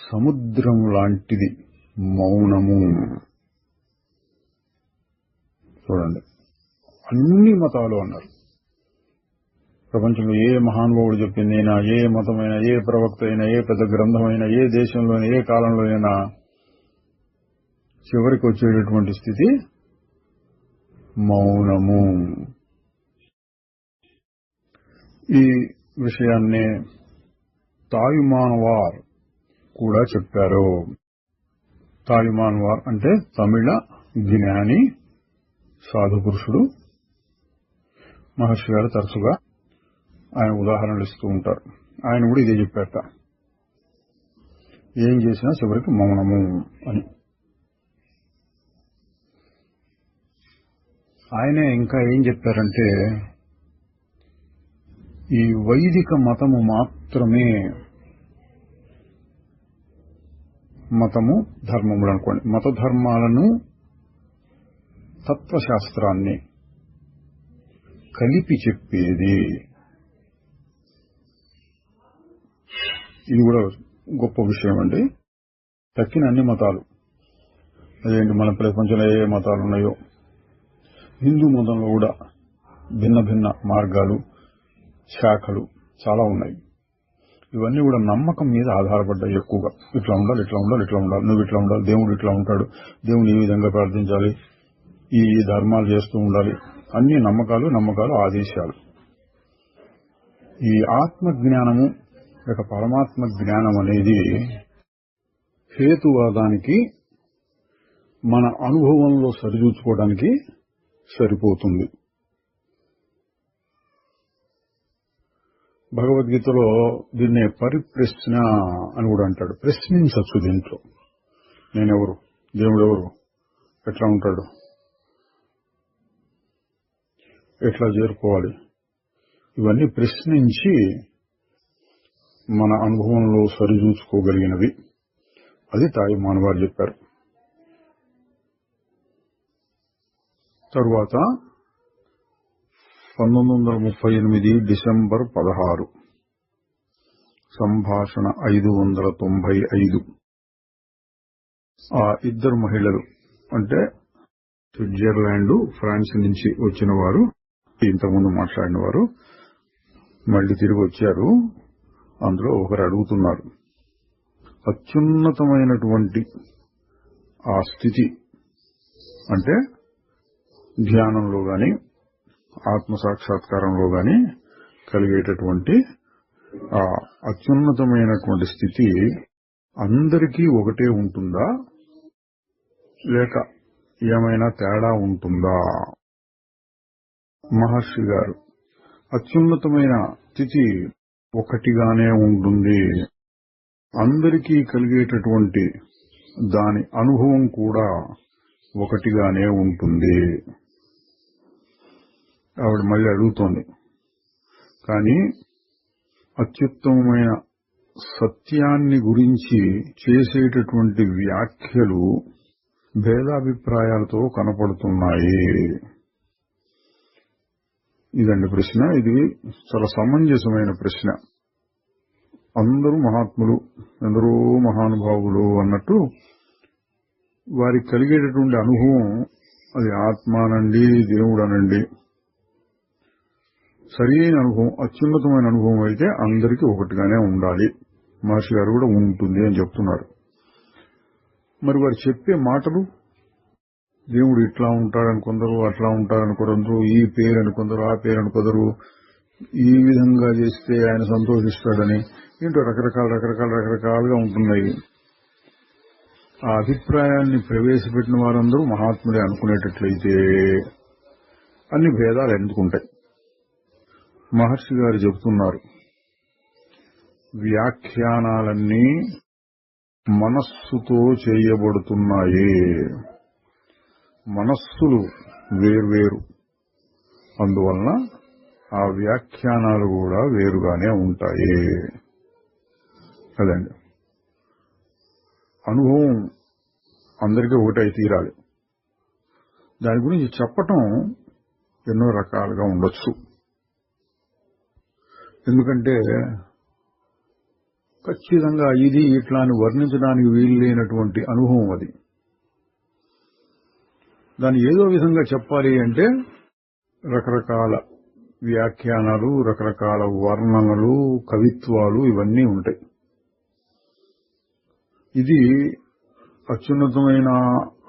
సముద్రం లాంటిది మౌనము. చూడండి, అన్ని మతాలు అన్నారు. ప్రపంచంలో ఏ మహానుభావుడు చెప్పిందైనా, ఏ మతమైనా, ఏ ప్రవక్త అయినా, ఏ పెద్ద గ్రంథమైనా, ఏ దేశంలోనైనా, ఏ కాలంలోనైనా చివరికి వచ్చేటటువంటి స్థితి మౌనము. ఈ విషయాన్నే తాయుమానవార్ కూడా చెప్పారు. తాయుమానవార్ అంటే తమిళ జ్ఞాని, సాధు పురుషుడు. మహర్షి గారు తరచుగా ఆయన ఉదాహరణలు ఇస్తూ ఉంటారు. ఆయన కూడా ఇదే చెప్పారట, ఏం చేసినా చివరికి మౌనము అని. ఆయనే ఇంకా ఏం చెప్పారంటే, ఈ వైదిక మతము మాత్రమే మతము, ధర్మములు అనుకోండి, మత ధర్మాలను, తత్వశాస్త్రాన్ని కలిపి చెప్పేది. ఇది కూడా గొప్ప విషయం అండి. తక్కిన అన్ని మతాలు, అదేంటి మన ప్రపంచంలో ఏ మతాలు ఉన్నాయో, హిందూ మతంలో కూడా భిన్న భిన్న మార్గాలు, శాఖలు చాలా ఉన్నాయి. ఇవన్నీ కూడా నమ్మకం మీద ఆధారపడ్డాయి ఎక్కువగా. ఇట్లా ఉండాలి, ఇట్లా ఉండాలి, ఇట్లా ఉండాలి, నువ్వు ఇట్లా ఉండాలి, దేవుడు ఇట్లా ఉంటాడు, దేవుని ఈ విధంగా ప్రార్థించాలి, ఈ ధర్మాలు చేస్తూ ఉండాలి. అన్ని నమ్మకాలు, ఆదేశాలు. ఈ ఆత్మజ్ఞానము లేక పరమాత్మ జ్ఞానం అనేది హేతువాదానికి, మన అనుభవంలో సరిచూచుకోవడానికి సరిపోతుంది. భగవద్గీతలో దీన్నే పరిప్రశ్న అని కూడా అంటాడు. ప్రశ్నించచ్చు దీంట్లో. నేనెవరు, దేవుడెవరు, ఎట్లా ఉంటాడు, ఎట్లా చేరుకోవాలి, ఇవన్నీ ప్రశ్నించి మన అనుభవంలో సరిచూచుకోగలిగినవి. అది తాయుమానవారు చెప్పారు. తరువాత 1938 డిసెంబర్ 16, సంభాషణ 595. ఆ ఇద్దరు మహిళలు అంటే స్విట్జర్లాండ్, ఫ్రాన్స్ నుంచి వచ్చిన వారు, ఇంతకుముందు మాట్లాడిన వారు మళ్లీ తిరిగి వచ్చారు. అందులో ఒకరు అడుగుతున్నారు, అత్యున్నతమైనటువంటి ఆ స్థితి అంటే ధ్యానంలో గాని, ఆత్మసాక్షాత్కారంలో గాని కలిగేటటువంటి ఆ అత్యున్నతమైనటువంటి స్థితి అందరికీ ఒకటే ఉంటుందా, లేక ఏమైనా తేడా ఉంటుందా? మహర్షి గారు, అత్యున్నతమైన స్థితి ఒకటిగానే ఉంటుంది, అందరికీ కలిగేటటువంటి దాని అనుభవం కూడా ఒకటిగానే ఉంటుంది. ఆవిడ మళ్ళీ అడుగుతోంది, కానీ అత్యుత్తమమైన సత్యాన్ని గురించి చేసేటటువంటి వ్యాఖ్యలు భేదాభిప్రాయాలతో కనపడుతున్నాయి. ఇదండి ప్రశ్న. ఇది చాలా సమంజసమైన ప్రశ్న. అందరూ మహాత్ములు, ఎందరో మహానుభావులు అన్నట్టు వారికి కలిగేటటువంటి అనుభవం, అది ఆత్మ అనండి, దేవుడు అనండి, సరైన అనుభవం, అత్యున్నతమైన అనుభవం అయితే అందరికీ ఒకటిగానే ఉండాలి. మహర్షి గారు కూడా ఉంటుంది అని చెప్తున్నారు. మరి వారు చెప్పే మాటలు, దేవుడు ఇట్లా ఉంటాడని కొందరు, అట్లా ఉంటాడని కొందరు, ఈ పేరు అని కొందరు, ఆ పేరు అని కొందరు, ఈ విధంగా చేస్తే ఆయన సంతోషిస్తాడని, ఏంటో రకరకాలుగా ఉంటున్నాయి. ఆ అభిప్రాయాన్ని ప్రవేశపెట్టిన వారందరూ మహాత్ములే అనుకునేటట్లయితే అన్ని భేదాలు ఎందుకుంటాయి? మహర్షి గారు చెబుతున్నారు, వ్యాఖ్యానాలన్నీ మనస్సుతో చేయబడుతున్నాయి. మనస్సులు వేర్వేరు, అందువలన ఆ వ్యాఖ్యానాలు కూడా వేరుగానే ఉంటాయి కదండి. అనుభవం అందరికీ ఒకటై తీరాలి. దాని గురించి చెప్పటం ఎన్నో రకాలుగా ఉండొచ్చు. ఎందుకంటే ఖచ్చితంగా ఇది ఇట్లా అని వర్ణించడానికి వీలు లేనటువంటి అనుభవం అది. దాన్ని ఏదో విధంగా చెప్పాలి అంటే రకరకాల వ్యాఖ్యానాలు, రకరకాల వర్ణనలు, కవిత్వాలు ఇవన్నీ ఉంటాయి. ఇది అత్యున్నతమైన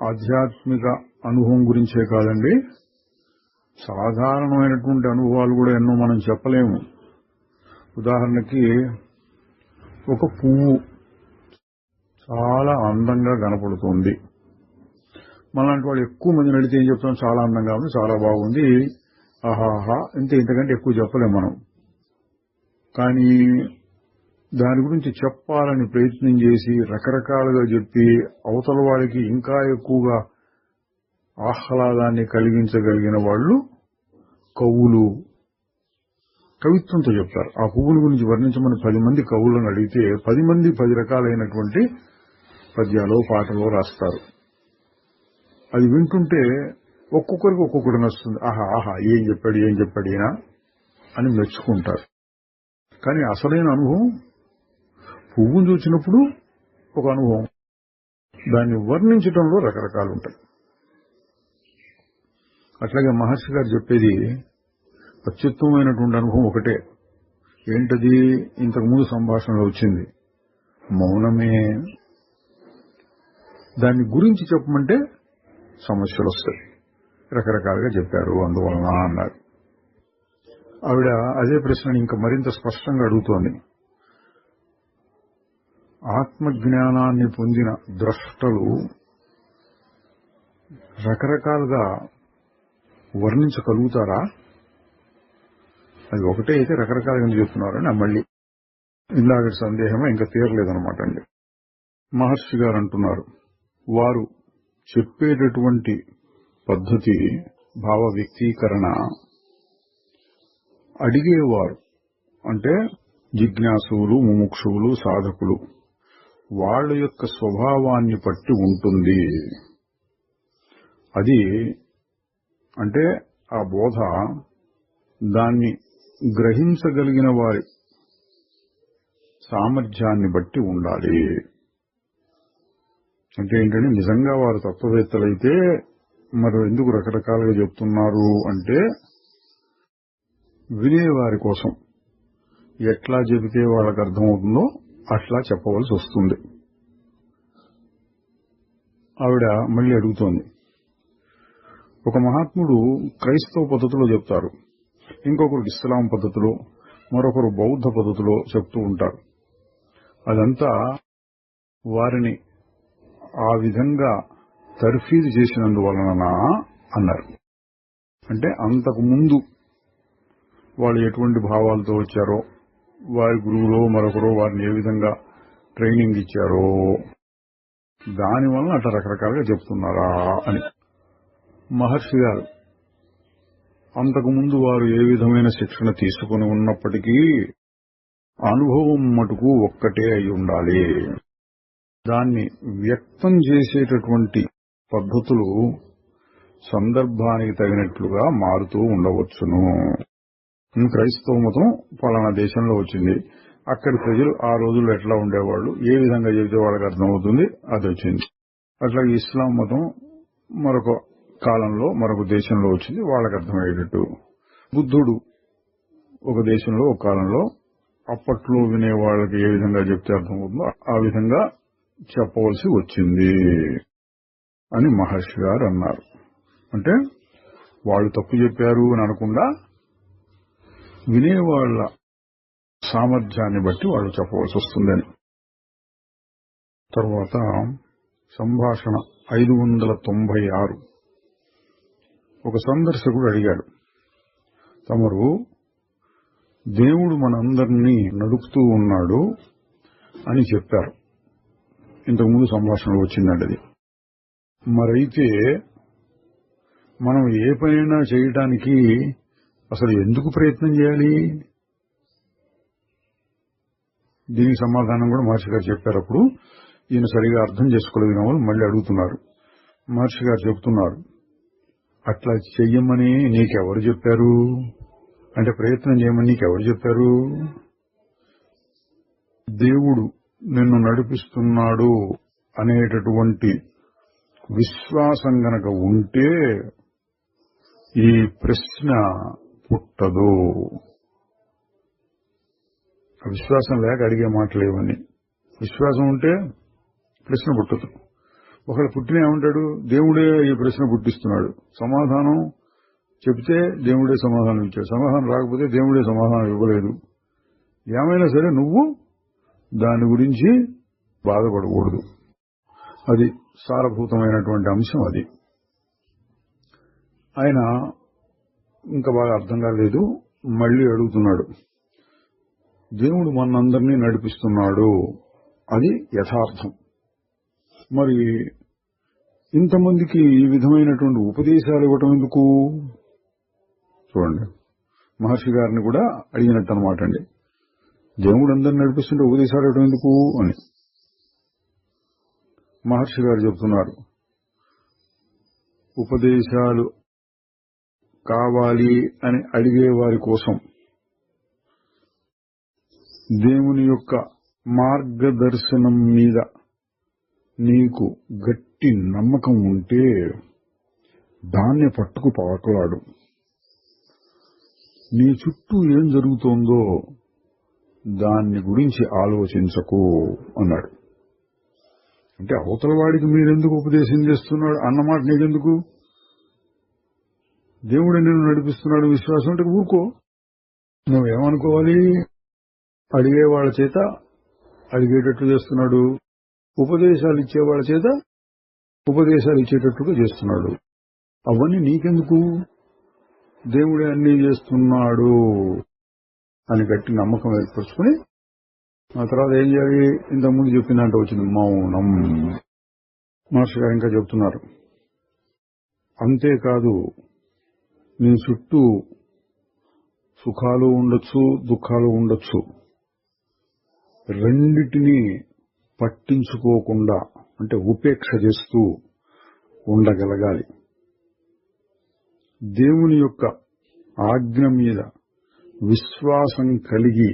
ఆధ్యాత్మిక అనుభవం గురించే కాదండి, సాధారణమైనటువంటి అనుభవాలు కూడా ఎన్నో మనం చెప్పలేము. ఉదాహరణకి ఒక పువ్వు చాలా అందంగా కనపడుతుంది. మనలాంటి వాళ్ళు ఎక్కువ మంది నడితే ఏం చెప్తాం, చాలా అందంగా ఉంది, చాలా బాగుంది, ఆహాహా, ఇంతకంటే ఎక్కువ చెప్పలేం మనం. కానీ దాని గురించి చెప్పాలని ప్రయత్నం చేసి రకరకాలుగా చెప్పి అవతల వాడికి ఇంకా ఎక్కువగా ఆహ్లాదాన్ని కలిగించగలిగిన వాళ్ళు కవులు. కవిత్వంతో చెప్తారు. ఆ పువ్వుల గురించి వర్ణించమని 10 మంది కవులను అడిగితే 10 మంది 10 రకాలైనటువంటి పద్యాలు, పాటలు రాస్తారు. అది వింటుంటే ఒక్కొక్కరికి ఒక్కొక్కటి నచ్చుతుంది. ఆహా, ఏం చెప్పాడు ఈయన అని మెచ్చుకుంటారు. కానీ అసలైన అనుభవం పువ్వును చూసినప్పుడు ఒక అనుభవం, దాన్ని వర్ణించడంలో రకరకాలు ఉంటాయి. అట్లాగే మహర్షి గారు చెప్పేది అత్యుత్తమైనటువంటి అనుభవం ఒకటే. ఏంటది? ఇంతకుముందు సంభాషణలో వచ్చింది, మౌనమే. దాన్ని గురించి చెప్పమంటే సమస్యలు వస్తాయి. రకరకాలుగా చెప్పారు అందువలన అన్నారు. ఆవిడ అదే ప్రశ్నని ఇంకా మరింత స్పష్టంగా అడుగుతోంది. ఆత్మజ్ఞానాన్ని పొందిన ద్రష్టలు రకరకాలుగా వర్ణించగలుగుతారా? అది ఒకటే అయితే రకరకాలుగా చెప్తున్నారని మళ్ళీ ఇందాక సందేహమే ఇంకా తీరలేదనమాట అండి. మహర్షి గారు అంటున్నారు, వారు చెప్పేటటువంటి పద్ధతి, భావ వ్యక్తీకరణ అడిగేవారు అంటే జిజ్ఞాసువులు, ముముక్షువులు, సాధకులు వాళ్ళ యొక్క స్వభావాన్ని బట్టి ఉంటుంది. అది అంటే ఆ బోధ దాన్ని గ్రహించగలిగిన వారి సామర్థ్యాన్ని బట్టి ఉండాలి. అంటే ఏంటంటే నిజంగా వారు తత్వవేత్తలైతే మరి ఎందుకు రకరకాలుగా చెప్తున్నారు అంటే వినేవారి కోసం ఎట్లా చెబితే వాళ్ళకి అర్థమవుతుందో అట్లా చెప్పవలసి వస్తుంది. ఆవిడ మళ్ళీ అడుగుతోంది, ఒక మహాత్ముడు క్రైస్తవ పద్ధతిలో చెప్తారు, ఇంకొకరు ఇస్లాం పద్ధతిలో, మరొకరు బౌద్ధ పద్ధతిలో చెప్తూ ఉంటారు. అదంతా వారిని ఆ విధంగా తర్ఫీదు చేసినందువలన అన్నారు. అంటే అంతకు ముందు వాళ్ళు ఎటువంటి భావాలతో వచ్చారో, వారి గురువులో మరొకరు వారిని ఏ విధంగా ట్రైనింగ్ ఇచ్చారో దానివల్ల అట్లా రకరకాలుగా చెప్తున్నారా అని. మహర్షి గారు అంతకుముందు వారు ఏ విధమైన శిక్షణ తీసుకుని ఉన్నప్పటికీ అనుభవం మటుకు ఒక్కటే అయి ఉండాలి. దాన్ని వ్యక్తం చేసేటటువంటి పద్ధతులు సందర్భానికి తగినట్లుగా మారుతూ ఉండవచ్చును. క్రైస్తవ మతం పలానా దేశంలో వచ్చింది, అక్కడి ప్రజలు ఆ రోజుల్లో ఎట్లా ఉండేవాళ్ళు, ఏ విధంగా చెబితే వాళ్ళకి అర్థమవుతుంది, అది వచ్చింది. అట్లాగే ఇస్లాం మతం మరొక కాలంలో మరొక దేశంలో వచ్చింది, వాళ్ళకి అర్థమయ్యేటట్టు. బుద్ధుడు ఒక దేశంలో ఒక కాలంలో, అప్పట్లో వినే వాళ్ళకి ఏ విధంగా చెప్తే అర్థమవుతుందో ఆ విధంగా చెప్పవలసి వచ్చింది అని మహర్షి గారు అన్నారు. అంటే వాళ్ళు తప్పు చెప్పారు అని అనకుండా వినేవాళ్ల సామర్థ్యాన్ని బట్టి వాళ్ళు చెప్పవలసి వస్తుందని. తర్వాత సంభాషణ 596. ఒక సందర్శకుడు అడిగాడు, తమరు దేవుడు మనందరినీ నడుపుతూ ఉన్నాడు అని చెప్పారు. ఇంతకుముందు సంభాషణలో వచ్చిందండి అది. మరైతే మనం ఏ పనైనా చేయటానికి అసలు ఎందుకు ప్రయత్నం చేయాలి? దీనికి సమాధానం కూడా మహర్షి గారు చెప్పారు. అప్పుడు ఈయన సరిగా అర్థం చేసుకోలేని వాళ్ళు మళ్ళీ అడుగుతున్నారు. మహర్షి గారు చెబుతున్నారు, అట్లా చెయ్యమని నీకెవరు చెప్పారు? అంటే ప్రయత్నం చేయమని నీకెవరు చెప్పారు? దేవుడు నిన్ను నడిపిస్తున్నాడు అనేటటువంటి విశ్వాసం గనక ఉంటే ఈ ప్రశ్న పుట్టదు. విశ్వాసం లేక అడిగే మాటలేవని. విశ్వాసం ఉంటే ప్రశ్న పుట్టదు. ఒకళ్ళు పుట్టిన ఏమంటాడు, దేవుడే ఈ ప్రశ్న పుట్టిస్తున్నాడు. సమాధానం చెప్తే దేవుడే సమాధానం ఇచ్చాడు, సమాధానం రాకపోతే దేవుడే సమాధానం ఇవ్వలేదు. ఏమైనా సరే నువ్వు దాని గురించి బాధపడకూడదు. అది సారభూతమైనటువంటి అంశం. అది ఆయన ఇంకా బాగా అర్థం కాలేదు, మళ్లీ అడుగుతున్నాడు. దేవుడు మనందరినీ నడిపిస్తున్నాడు, అది యథార్థం. మరి ఇంతమందికి ఈ విధమైనటువంటి ఉపదేశాలు ఇవ్వటం ఎందుకు? చూడండి, మహర్షి గారిని కూడా అడిగినట్టు అనమాట అండి. దేవుడు అందరిని నడిపిస్తుంటే ఉపదేశాలు ఇవ్వటం ఎందుకు అని మహర్షి గారు చెప్తున్నారు. ఉపదేశాలు కావాలి అని అడిగే వారి కోసం దేవుని యొక్క మార్గదర్శనం మీద నీకు గట్టి నమ్మకం ఉంటే దాన్ని పట్టుకు పాకులాడు. నీ చుట్టూ ఏం జరుగుతోందో దాన్ని గురించి ఆలోచించకు అన్నాడు. అంటే అవతల వాడికి మీరెందుకు ఉపదేశం చేస్తున్నాడు అన్నమాట నీకెందుకు? దేవుడు నిన్ను నడిపిస్తున్నాడు విశ్వాసం అంటే ఊరుకో. నువ్వేమనుకోవాలి? అడిగే వాళ్ళ చేత అడిగేటట్లు చేస్తున్నాడు, ఉపదేశాలు ఇచ్చేవాళ్ళ చేత ఉపదేశాలు ఇచ్చేటట్టుగా చేస్తున్నాడు. అవన్నీ నీకెందుకు? దేవుడే అన్నీ చేస్తున్నాడు అని గట్టి నమ్మకం ఏర్పరచుకుని ఆ తర్వాత ఏం చేయాలి? ఇంతకుముందు చెప్పిందంటే వచ్చింది మౌనం. మహర్షి గారు ఇంకా చెప్తున్నారు, అంతేకాదు నీ చుట్టూ సుఖాలు ఉండొచ్చు, దుఃఖాలు ఉండొచ్చు, రెండిటినీ పట్టించుకోకుండా అంటే ఉపేక్ష చేస్తూ ఉండగలగాలి. దేవుని యొక్క ఆజ్ఞ మీద విశ్వాసం కలిగి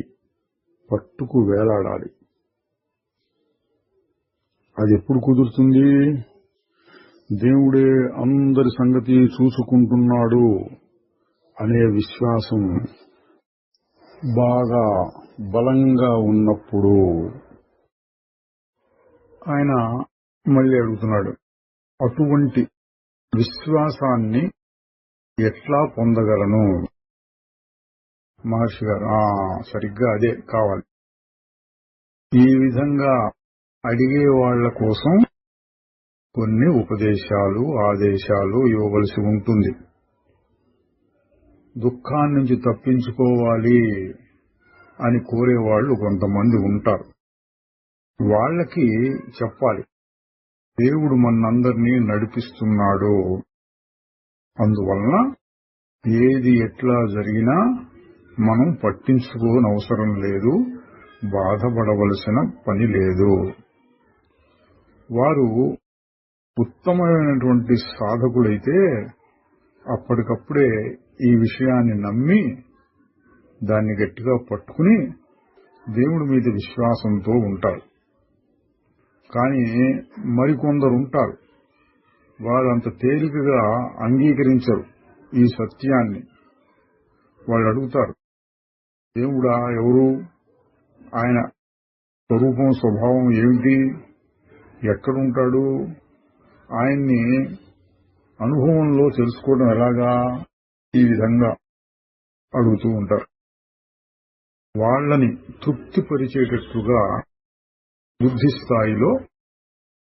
పట్టుకు వేలాడాలి. అది ఎప్పుడు కుదురుతుంది? దేవుడే అందరి సంగతి చూసుకుంటున్నాడు అనే విశ్వాసం బాగా బలంగా ఉన్నప్పుడు. ఆయన మళ్ళీ అడుగుతున్నాడు, అటువంటి విశ్వాసాన్ని ఎట్లా పొందగలను? మహర్షి గారు సరిగ్గా అదే కావాలి. ఈ విధంగా అడిగే వాళ్ల కోసం కొన్ని ఉపదేశాలు ఆదేశాలు ఇవ్వవలసి ఉంటుంది. దుఃఖాన్ని నుంచి తప్పించుకోవాలి అని కోరేవాళ్లు కొంతమంది ఉంటారు. వాళ్ళకి చెప్పాలి, దేవుడు మనందరినీ నడిపిస్తున్నాడు, అందువలన ఏది ఎట్లా జరిగినా మనం పట్టించుకోనవసరం లేదు, బాధపడవలసిన పని లేదు. వారు ఉత్తమమైనటువంటి సాధకులైతే అప్పటికప్పుడే ఈ విషయాన్ని నమ్మి దాన్ని గట్టిగా పట్టుకుని దేవుడి మీద విశ్వాసంతో ఉంటారు. కానీ మరికొందరు ఉంటారు, వారు అంత తేలికగా అంగీకరించరు ఈ సత్యాన్ని. వాళ్ళు అడుగుతారు, దేవుడా ఎవరు? ఆయన స్వరూపం స్వభావం ఏమిటి? ఎక్కడుంటాడు? ఆయన్ని అనుభవంలో తెలుసుకోవడం ఎలాగా? ఈ విధంగా అడుగుతూ ఉంటారు. వాళ్ళని తృప్తిపరిచేటట్లుగా బుద్ధి స్థాయిలో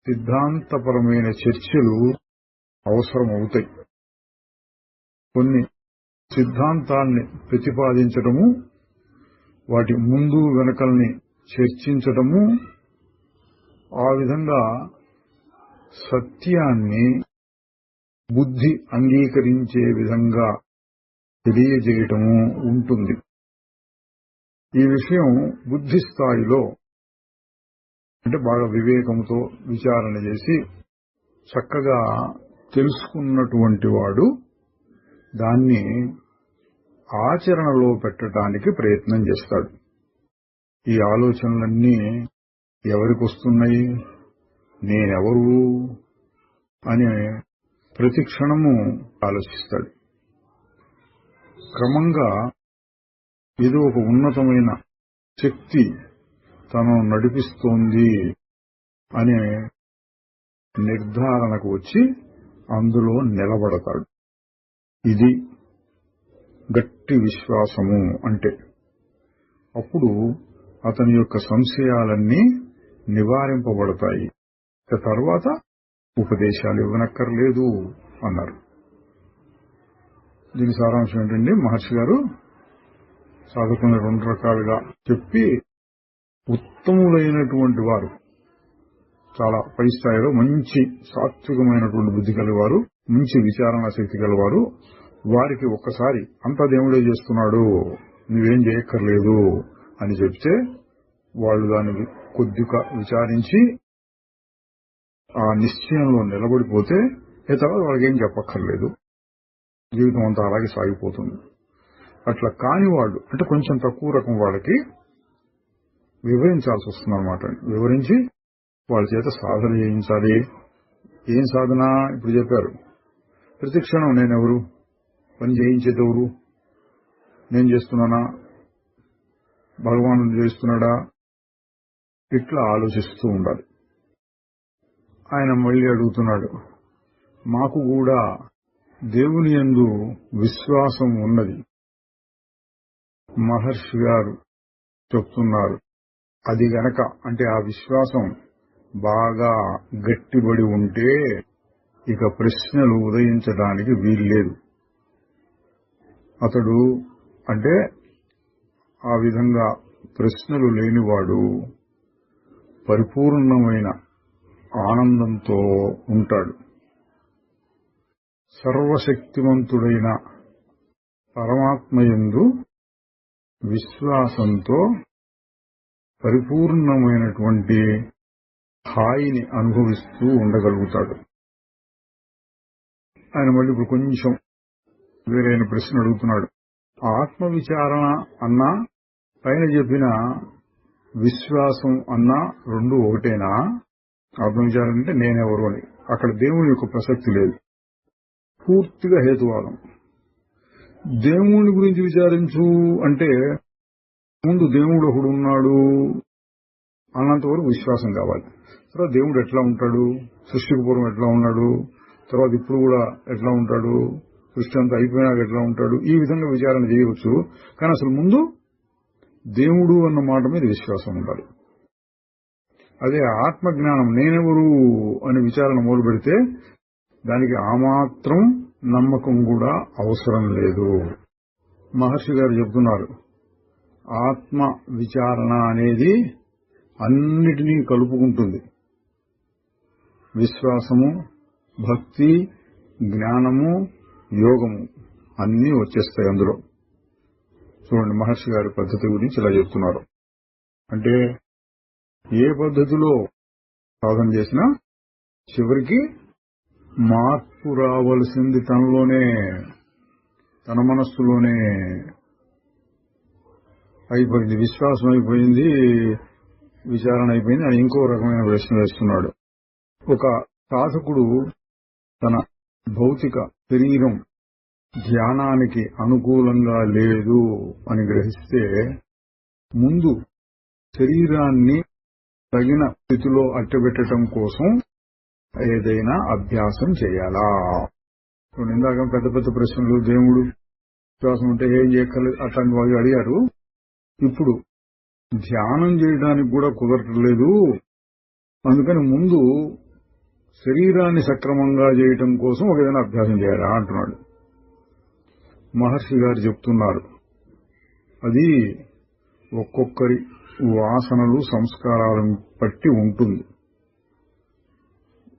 సిద్ధాంతపరమైన చర్చలు అవసరమవుతాయి. కొన్ని సిద్ధాంతాల్ని ప్రతిపాదించడము, వాటి ముందు వెనకల్ని చర్చించడము, ఆ విధంగా సత్యాన్ని బుద్ధి అంగీకరించే విధంగా తెలియజేయటము ఉంటుంది. ఈ విషయం బుద్ధి స్థాయిలో అంటే బాగా వివేకంతో విచారణ చేసి చక్కగా తెలుసుకున్నటువంటి వాడు దాన్ని ఆచరణలో పెట్టడానికి ప్రయత్నం చేస్తాడు. ఈ ఆలోచనలన్నీ ఎవరికి వస్తున్నాయి, నేనెవరు అని ప్రతి క్షణము ఆలోచిస్తాడు. క్రమంగా ఏదో ఒక ఉన్నతమైన శక్తి తనను నడిపిస్తోంది అనే నిర్ధారణకు వచ్చి అందులో నిలబడతాడు. ఇది గట్టి విశ్వాసము అంటే. అప్పుడు అతని యొక్క సంశయాలన్నీ నివారింపబడతాయి. తర్వాత ఉపదేశాలు ఇవ్వనక్కర్లేదు అన్నారు. దీని సారాంశం ఏంటంటే, మహర్షి గారు సాధకులను 2 రకాలుగా చెప్పి, ఉత్తములైనటువంటి వారు, చాలా పై స్థాయిలో మంచి సాత్వికమైనటువంటి బుద్ధి గలవారు, మంచి విచారణ శక్తి గలవారు, వారికి ఒక్కసారి అంతా దేవుడే చేస్తున్నాడు, నువ్వేం చేయక్కర్లేదు అని చెప్తే వాళ్ళు దాన్ని కొద్దిగా విచారించి ఆ నిశ్చయంలో నిలబడిపోతే తర్వాత వాళ్ళకేం చెప్పక్కర్లేదు, జీవితం అంతా అలాగే సాగిపోతుంది. అట్లా కాని వాళ్ళు అంటే కొంచెం తక్కువ రకం వాళ్ళకి వివరించాల్సి వస్తుందన్నమాట. వివరించి వాళ్ళ చేత సాధన చేయించాలి. ఏం సాధన ఇప్పుడు చెప్పారు. ప్రతి క్షణం నేనెవరు, పని చేయించేదెవరు, నేను చేస్తున్నానా, భగవానుడు చేస్తున్నాడా, ఇట్లా ఆలోచిస్తూ ఉండాలి. ఆయన మళ్ళీ అడుగుతున్నాడు, మాకు కూడా దేవుని యందు విశ్వాసం ఉన్నది. మహర్షి గారు చెప్తున్నారు, అది గనక అంటే ఆ విశ్వాసం బాగా గట్టిబడి ఉంటే ఇక ప్రశ్నలు ఉదయించడానికి వీల్లేదు. అతడు అంటే ఆ విధంగా ప్రశ్నలు లేనివాడు పరిపూర్ణమైన ఆనందంతో ఉంటాడు. సర్వశక్తివంతుడైన పరమాత్మయందు విశ్వాసంతో పరిపూర్ణమైనటువంటి హాయిని అనుభవిస్తూ ఉండగలుగుతాడు. ఆయన మళ్ళీ ఇప్పుడు కొంచెం వేరైన ప్రశ్న అడుగుతున్నాడు. ఆత్మ విచారణ అన్నా, పైన చెప్పిన విశ్వాసం అన్నా రెండు ఒకటేనా? ఆత్మవిచారణ అంటే నేనెవరు అని. అక్కడ దేవుని యొక్క ప్రసక్తి లేదు, పూర్తిగా హేతువాదం. దేవుని గురించి విచారించు అంటే ముందు దేవుడు ఒకడు ఉన్నాడు అన్నంతవరకు విశ్వాసం కావాలి. తర్వాత దేవుడు ఎట్లా ఉంటాడు, సృష్టికి పూర్వం ఎట్లా ఉన్నాడు, తర్వాత ఇప్పుడు కూడా ఎట్లా ఉంటాడు, సృష్టి అంతా అయిపోయినాక ఎట్లా ఉంటాడు, ఈ విధంగా విచారణ చేయవచ్చు. కానీ అసలు ముందు దేవుడు అన్న మాట మీద విశ్వాసం ఉండాలి. అదే ఆత్మజ్ఞానం నేనెవరు అని విచారణ మొదలు పెడితే దానికి ఆ మాత్రం నమ్మకం కూడా అవసరం లేదు. మహర్షి గారు చెబుతున్నారు, ఆత్మ విచారణ అనేది అన్నిటినీ కలుపుకుంటుంది. విశ్వాసము, భక్తి, జ్ఞానము, యోగము అన్నీ వచ్చేస్తాయి అందులో. చూడండి, మహర్షి గారి పద్ధతి గురించి ఇలా చెప్తున్నారు. అంటే ఏ పద్ధతిలో సాధన చేసినా చివరికి మార్పు రావలసింది తనలోనే, తన మనస్సులోనే. అయిపోయింది, విశ్వాసం అయిపోయింది, విచారణ అయిపోయింది అని ఇంకో రకమైన ప్రశ్న వేస్తున్నాడు. ఒక సాధకుడు తన భౌతిక శరీరం ధ్యానానికి అనుకూలంగా లేదు అని గ్రహిస్తే ముందు శరీరాన్ని తగిన స్థితిలో అట్టబెట్టడం కోసం ఏదైనా అభ్యాసం చేయాలా? ఇందాక పెద్ద పెద్ద ప్రశ్నలు, దేవుడు విశ్వాసం ఉంటే ఏం చేయక్కర్లేదు అట్లాంటి వాళ్ళు అడిగారు. ఇప్పుడు ధ్యానం చేయడానికి కూడా కుదరట్లేదు, అందుకని ముందు శరీరాన్ని సక్రమంగా చేయటం కోసం ఒక ఏదైనా అభ్యాసం చేయాలా అంటున్నాడు. మహర్షి గారు చెప్తున్నారు, అది ఒక్కొక్కరి వాసనలు, సంస్కారాలను బట్టి ఉంటుంది.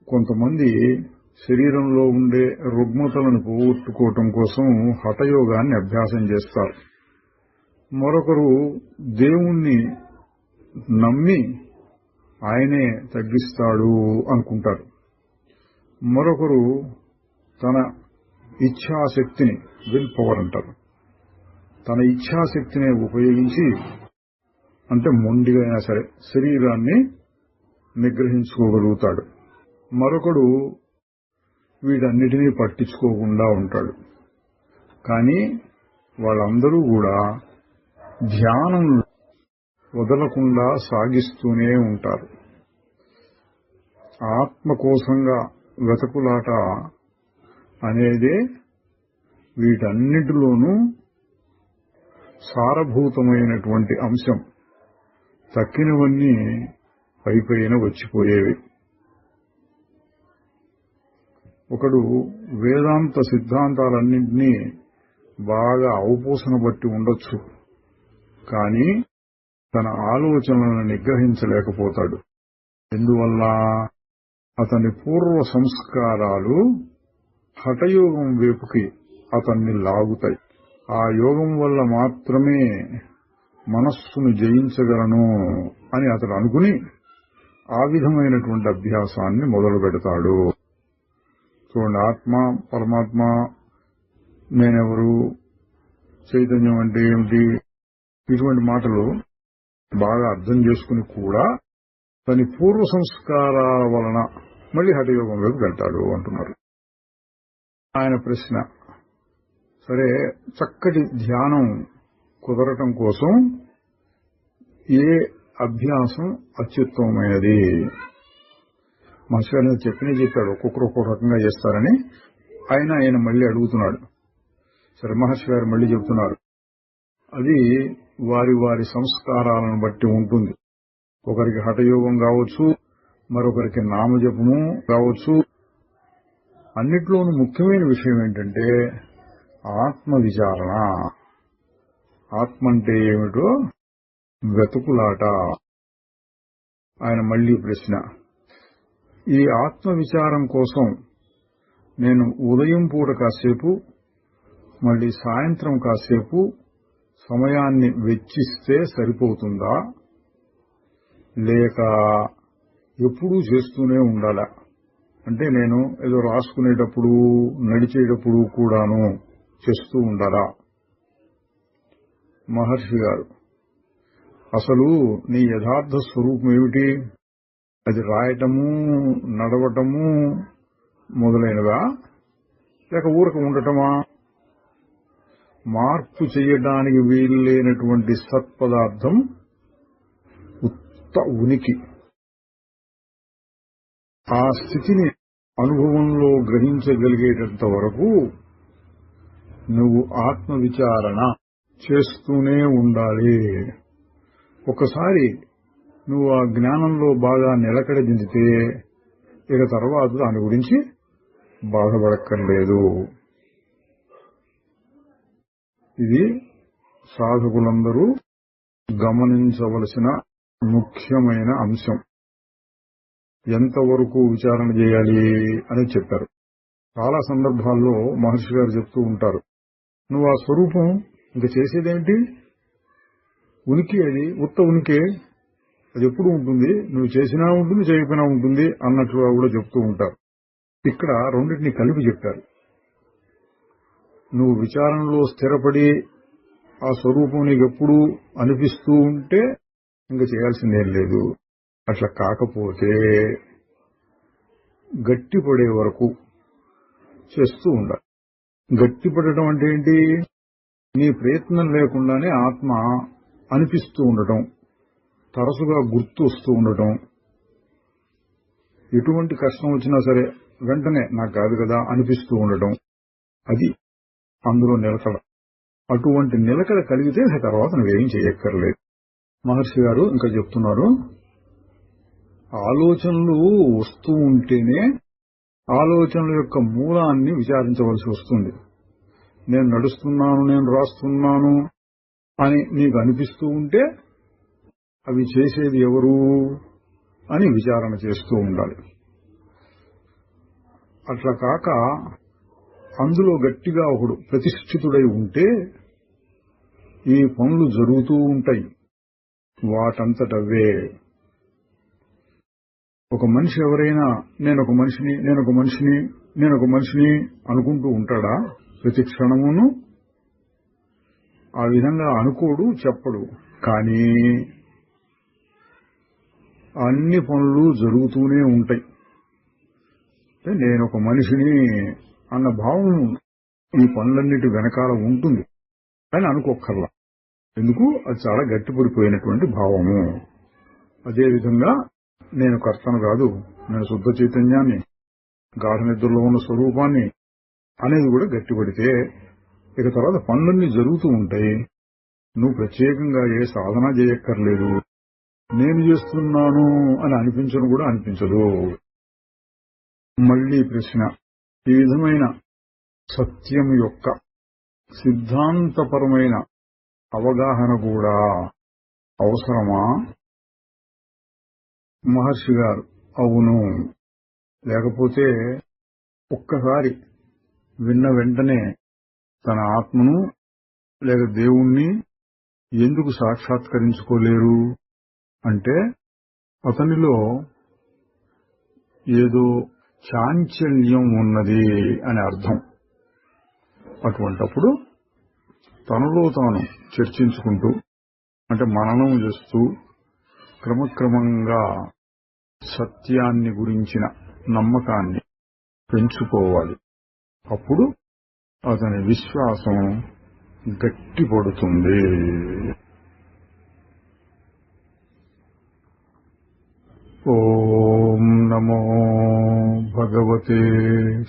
కొంతమంది శరీరంలో ఉండే రుగ్మతలను పోగొట్టుకోవటం కోసం హఠయోగాన్ని అభ్యాసం చేస్తారు. మరొకరు దేవుణ్ణి నమ్మి ఆయనే తగ్గిస్తాడు అనుకుంటారు. మరొకరు తన ఇచ్ఛాశక్తిని, విల్ పవర్ అంటారు, తన ఇచ్ఛాశక్తిని ఉపయోగించి అంటే మొండిగా అయినా సరే శరీరాన్ని నిగ్రహించుకోగలుగుతాడు. మరొకడు వీటన్నిటినీ పట్టించుకోకుండా ఉంటాడు. కానీ వాళ్ళందరూ కూడా ధ్యానం వదలకుండా సాగిస్తూనే ఉంటారు. ఆత్మ కోసంగా వెతకులాట అనేదే వీటన్నిటిలోనూ సారభూతమైనటువంటి అంశం. తక్కినవన్నీ పైపైన వచ్చిపోయేవి. ఒకడు వేదాంత సిద్ధాంతాలన్నింటినీ బాగా అవపోసన బట్టి ఉండొచ్చు, కానీ తన ఆలోచనలను నిగ్రహించలేకపోతాడు. ఎందువల్ల? అతని పూర్వ సంస్కారాలు హఠయోగం వైపుకి అతన్ని లాగుతాయి. ఆ యోగం వల్ల మాత్రమే మనస్సును జయించగలను అని అతడు అనుకుని ఆ విధమైనటువంటి అభ్యాసాన్ని మొదలు పెడతాడు. చూడండి, ఆత్మ, పరమాత్మ, నేనెవరు, చైతన్యం అంటే ఏమిటి, ఇటువంటి మాటలు బాగా అర్థం చేసుకుని కూడా తన పూర్వ సంస్కారాల వలన మళ్లీ హఠయోగం వైపు వెళ్తాడు అంటున్నారు. ఆయన ప్రశ్న, సరే చక్కటి ధ్యానం కుదరటం కోసం ఏ అభ్యాసం అత్యుత్తమమైనది? మహర్షి గారు చెప్పాడు, ఒక్కొక్కరు ఒక్కొక్క రకంగా చేస్తారని. ఆయన మళ్లీ అడుగుతున్నాడు. సరే, మహర్షి గారు మళ్లీ చెబుతున్నారు, అది వారి వారి సంస్కారాలను బట్టి ఉంటుంది. ఒకరికి హఠయోగం కావచ్చు, మరొకరికి నామజపము కావచ్చు. అన్నిట్లోనూ ముఖ్యమైన విషయం ఏంటంటే ఆత్మ విచారణ. ఆత్మ అంటే ఏమిటో వెతుకులాట. ఆయన మళ్లీ ప్రశ్న, ఈ ఆత్మ విచారం కోసం నేను ఉదయం పూట కాసేపు, మళ్లీ సాయంత్రం కాసేపు సమయాన్ని వెచ్చిస్తే సరిపోతుందా, లేక ఎప్పుడూ చేస్తూనే ఉండాలా? అంటే నేను ఏదో రాసుకునేటప్పుడు, నడిచేటప్పుడు కూడాను చేస్తూ ఉండాలా? మహర్షి గారు, అసలు నీ యథార్థ స్వరూపం ఏమిటి? అది రాయటము, నడవటము మొదలైనవా, లేక ఊరక ఉండటమా? మార్పు చేయడానికి వీల్లేనటువంటి సత్పదార్థం ఉత్త ఉనికి. ఆ స్థితిని అనుభవంలో గ్రహించగలిగేటంత వరకు నువ్వు ఆత్మ విచారణ చేస్తూనే ఉండాలి. ఒకసారి నువ్వు ఆ జ్ఞానంలో బాగా నిలకడ చెందితే ఇక తర్వాత దాని గురించి బాధపడక్కర్లేదు. ఇది సాధకులందరూ గమనించవలసిన ముఖ్యమైన అంశం. ఎంతవరకు విచారణ చేయాలి అని చెప్పారు. చాలా సందర్భాల్లో మహర్షి గారు చెప్తూ ఉంటారు, నువ్వు ఆ స్వరూపం ఇంకా చేసేదేంటి? ఉనికి, అది ఉత్త ఉనికే, అది ఎప్పుడు ఉంటుంది, నువ్వు చేసినా ఉంటుంది, చేయకపోయినా ఉంటుంది అన్నట్లుగా కూడా చెప్తూ ఉంటారు. ఇక్కడ రెండింటినీ కలిపి చెప్పారు. నువ్వు విచారణలో స్థిరపడి ఆ స్వరూపం నీకు ఎప్పుడూ అనిపిస్తూ ఉంటే ఇంకా చేయాల్సిందేం లేదు. అట్లా కాకపోతే గట్టిపడే వరకు చేస్తూ ఉండాలి. గట్టిపడటం అంటే ఏంటి? నీ ప్రయత్నం లేకుండానే ఆత్మ అనిపిస్తూ ఉండటం, తరచుగా గుర్తు వస్తూ ఉండటం. ఎటువంటి కష్టం వచ్చినా సరే వెంటనే నాకు కాదు కదా అనిపిస్తూ ఉండటం, అది అందులో నిలకడ. అటువంటి నిలకడ కలిగితే తర్వాత నువ్వేం చేయక్కర్లేదు. మహర్షి గారు ఇంకా చెప్తున్నారు, ఆలోచనలు వస్తూ ఉంటేనే ఆలోచనల యొక్క మూలాన్ని విచారించవలసి వస్తుంది. నేను నడుస్తున్నాను, నేను రాస్తున్నాను అని నీకు అనిపిస్తూ ఉంటే అవి చేసేది ఎవరు అని విచారణ చేస్తూ ఉండాలి. అట్లా కాక అందులో గట్టిగా ఒకడు ప్రతిష్ఠితుడై ఉంటే ఈ పనులు జరుగుతూ ఉంటాయి వాటంతటవే. ఒక మనిషి ఎవరైనా నేనొక మనిషిని అనుకుంటూ ఉంటాడా? ప్రతి క్షణమును ఆ విధంగా అనుకోడు, చెప్పడు. కానీ అన్ని పనులు జరుగుతూనే ఉంటాయి. నేను ఒక మనిషిని అన్న భావం ఈ పనులన్నిటి వెనకాల ఉంటుంది అని అనుకోక్కర్లా. ఎందుకు? అది చాలా గట్టిపడిపోయినటువంటి భావము. అదేవిధంగా నేను కర్తను కాదు, నేను శుద్ధ చైతన్యాన్ని, గాఢ నిద్రలో ఉన్న స్వరూపాన్ని అనేది కూడా గట్టిపడితే ఇక తర్వాత పనులన్నీ జరుగుతూ ఉంటాయి. నువ్వు ప్రత్యేకంగా ఏ సాధన చేయక్కర్లేదు, నేను చేస్తున్నాను అని అనిపించను కూడా అనిపించదు. మళ్లీ ప్రశ్న, ఈ విధమైన సత్యం యొక్క సిద్ధాంతపరమైన అవగాహన కూడా అవసరమా? మహర్షి గారు అవును. లేకపోతే ఒక్కసారి విన్న వెంటనే తన ఆత్మను లేక దేవుణ్ణి ఎందుకు సాక్షాత్కరించుకోలేరు అంటే అతనిలో ఏదో చాంచల్యం ఉన్నది అని అర్థం. అటువంటప్పుడు తనలో తాను చర్చించుకుంటూ, అంటే మననం చేస్తూ క్రమక్రమంగా సత్యాన్ని గురించిన నమ్మకాన్ని పెంచుకోవాలి. అప్పుడు అతని విశ్వాసం గట్టిపడుతుంది. ఓం నమో భగవతే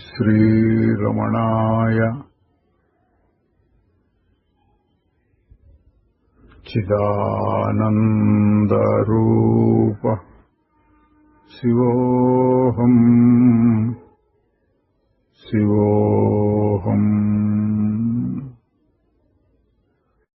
శ్రీరమణాయ. చిదానందరూప శివోహం శివోహం.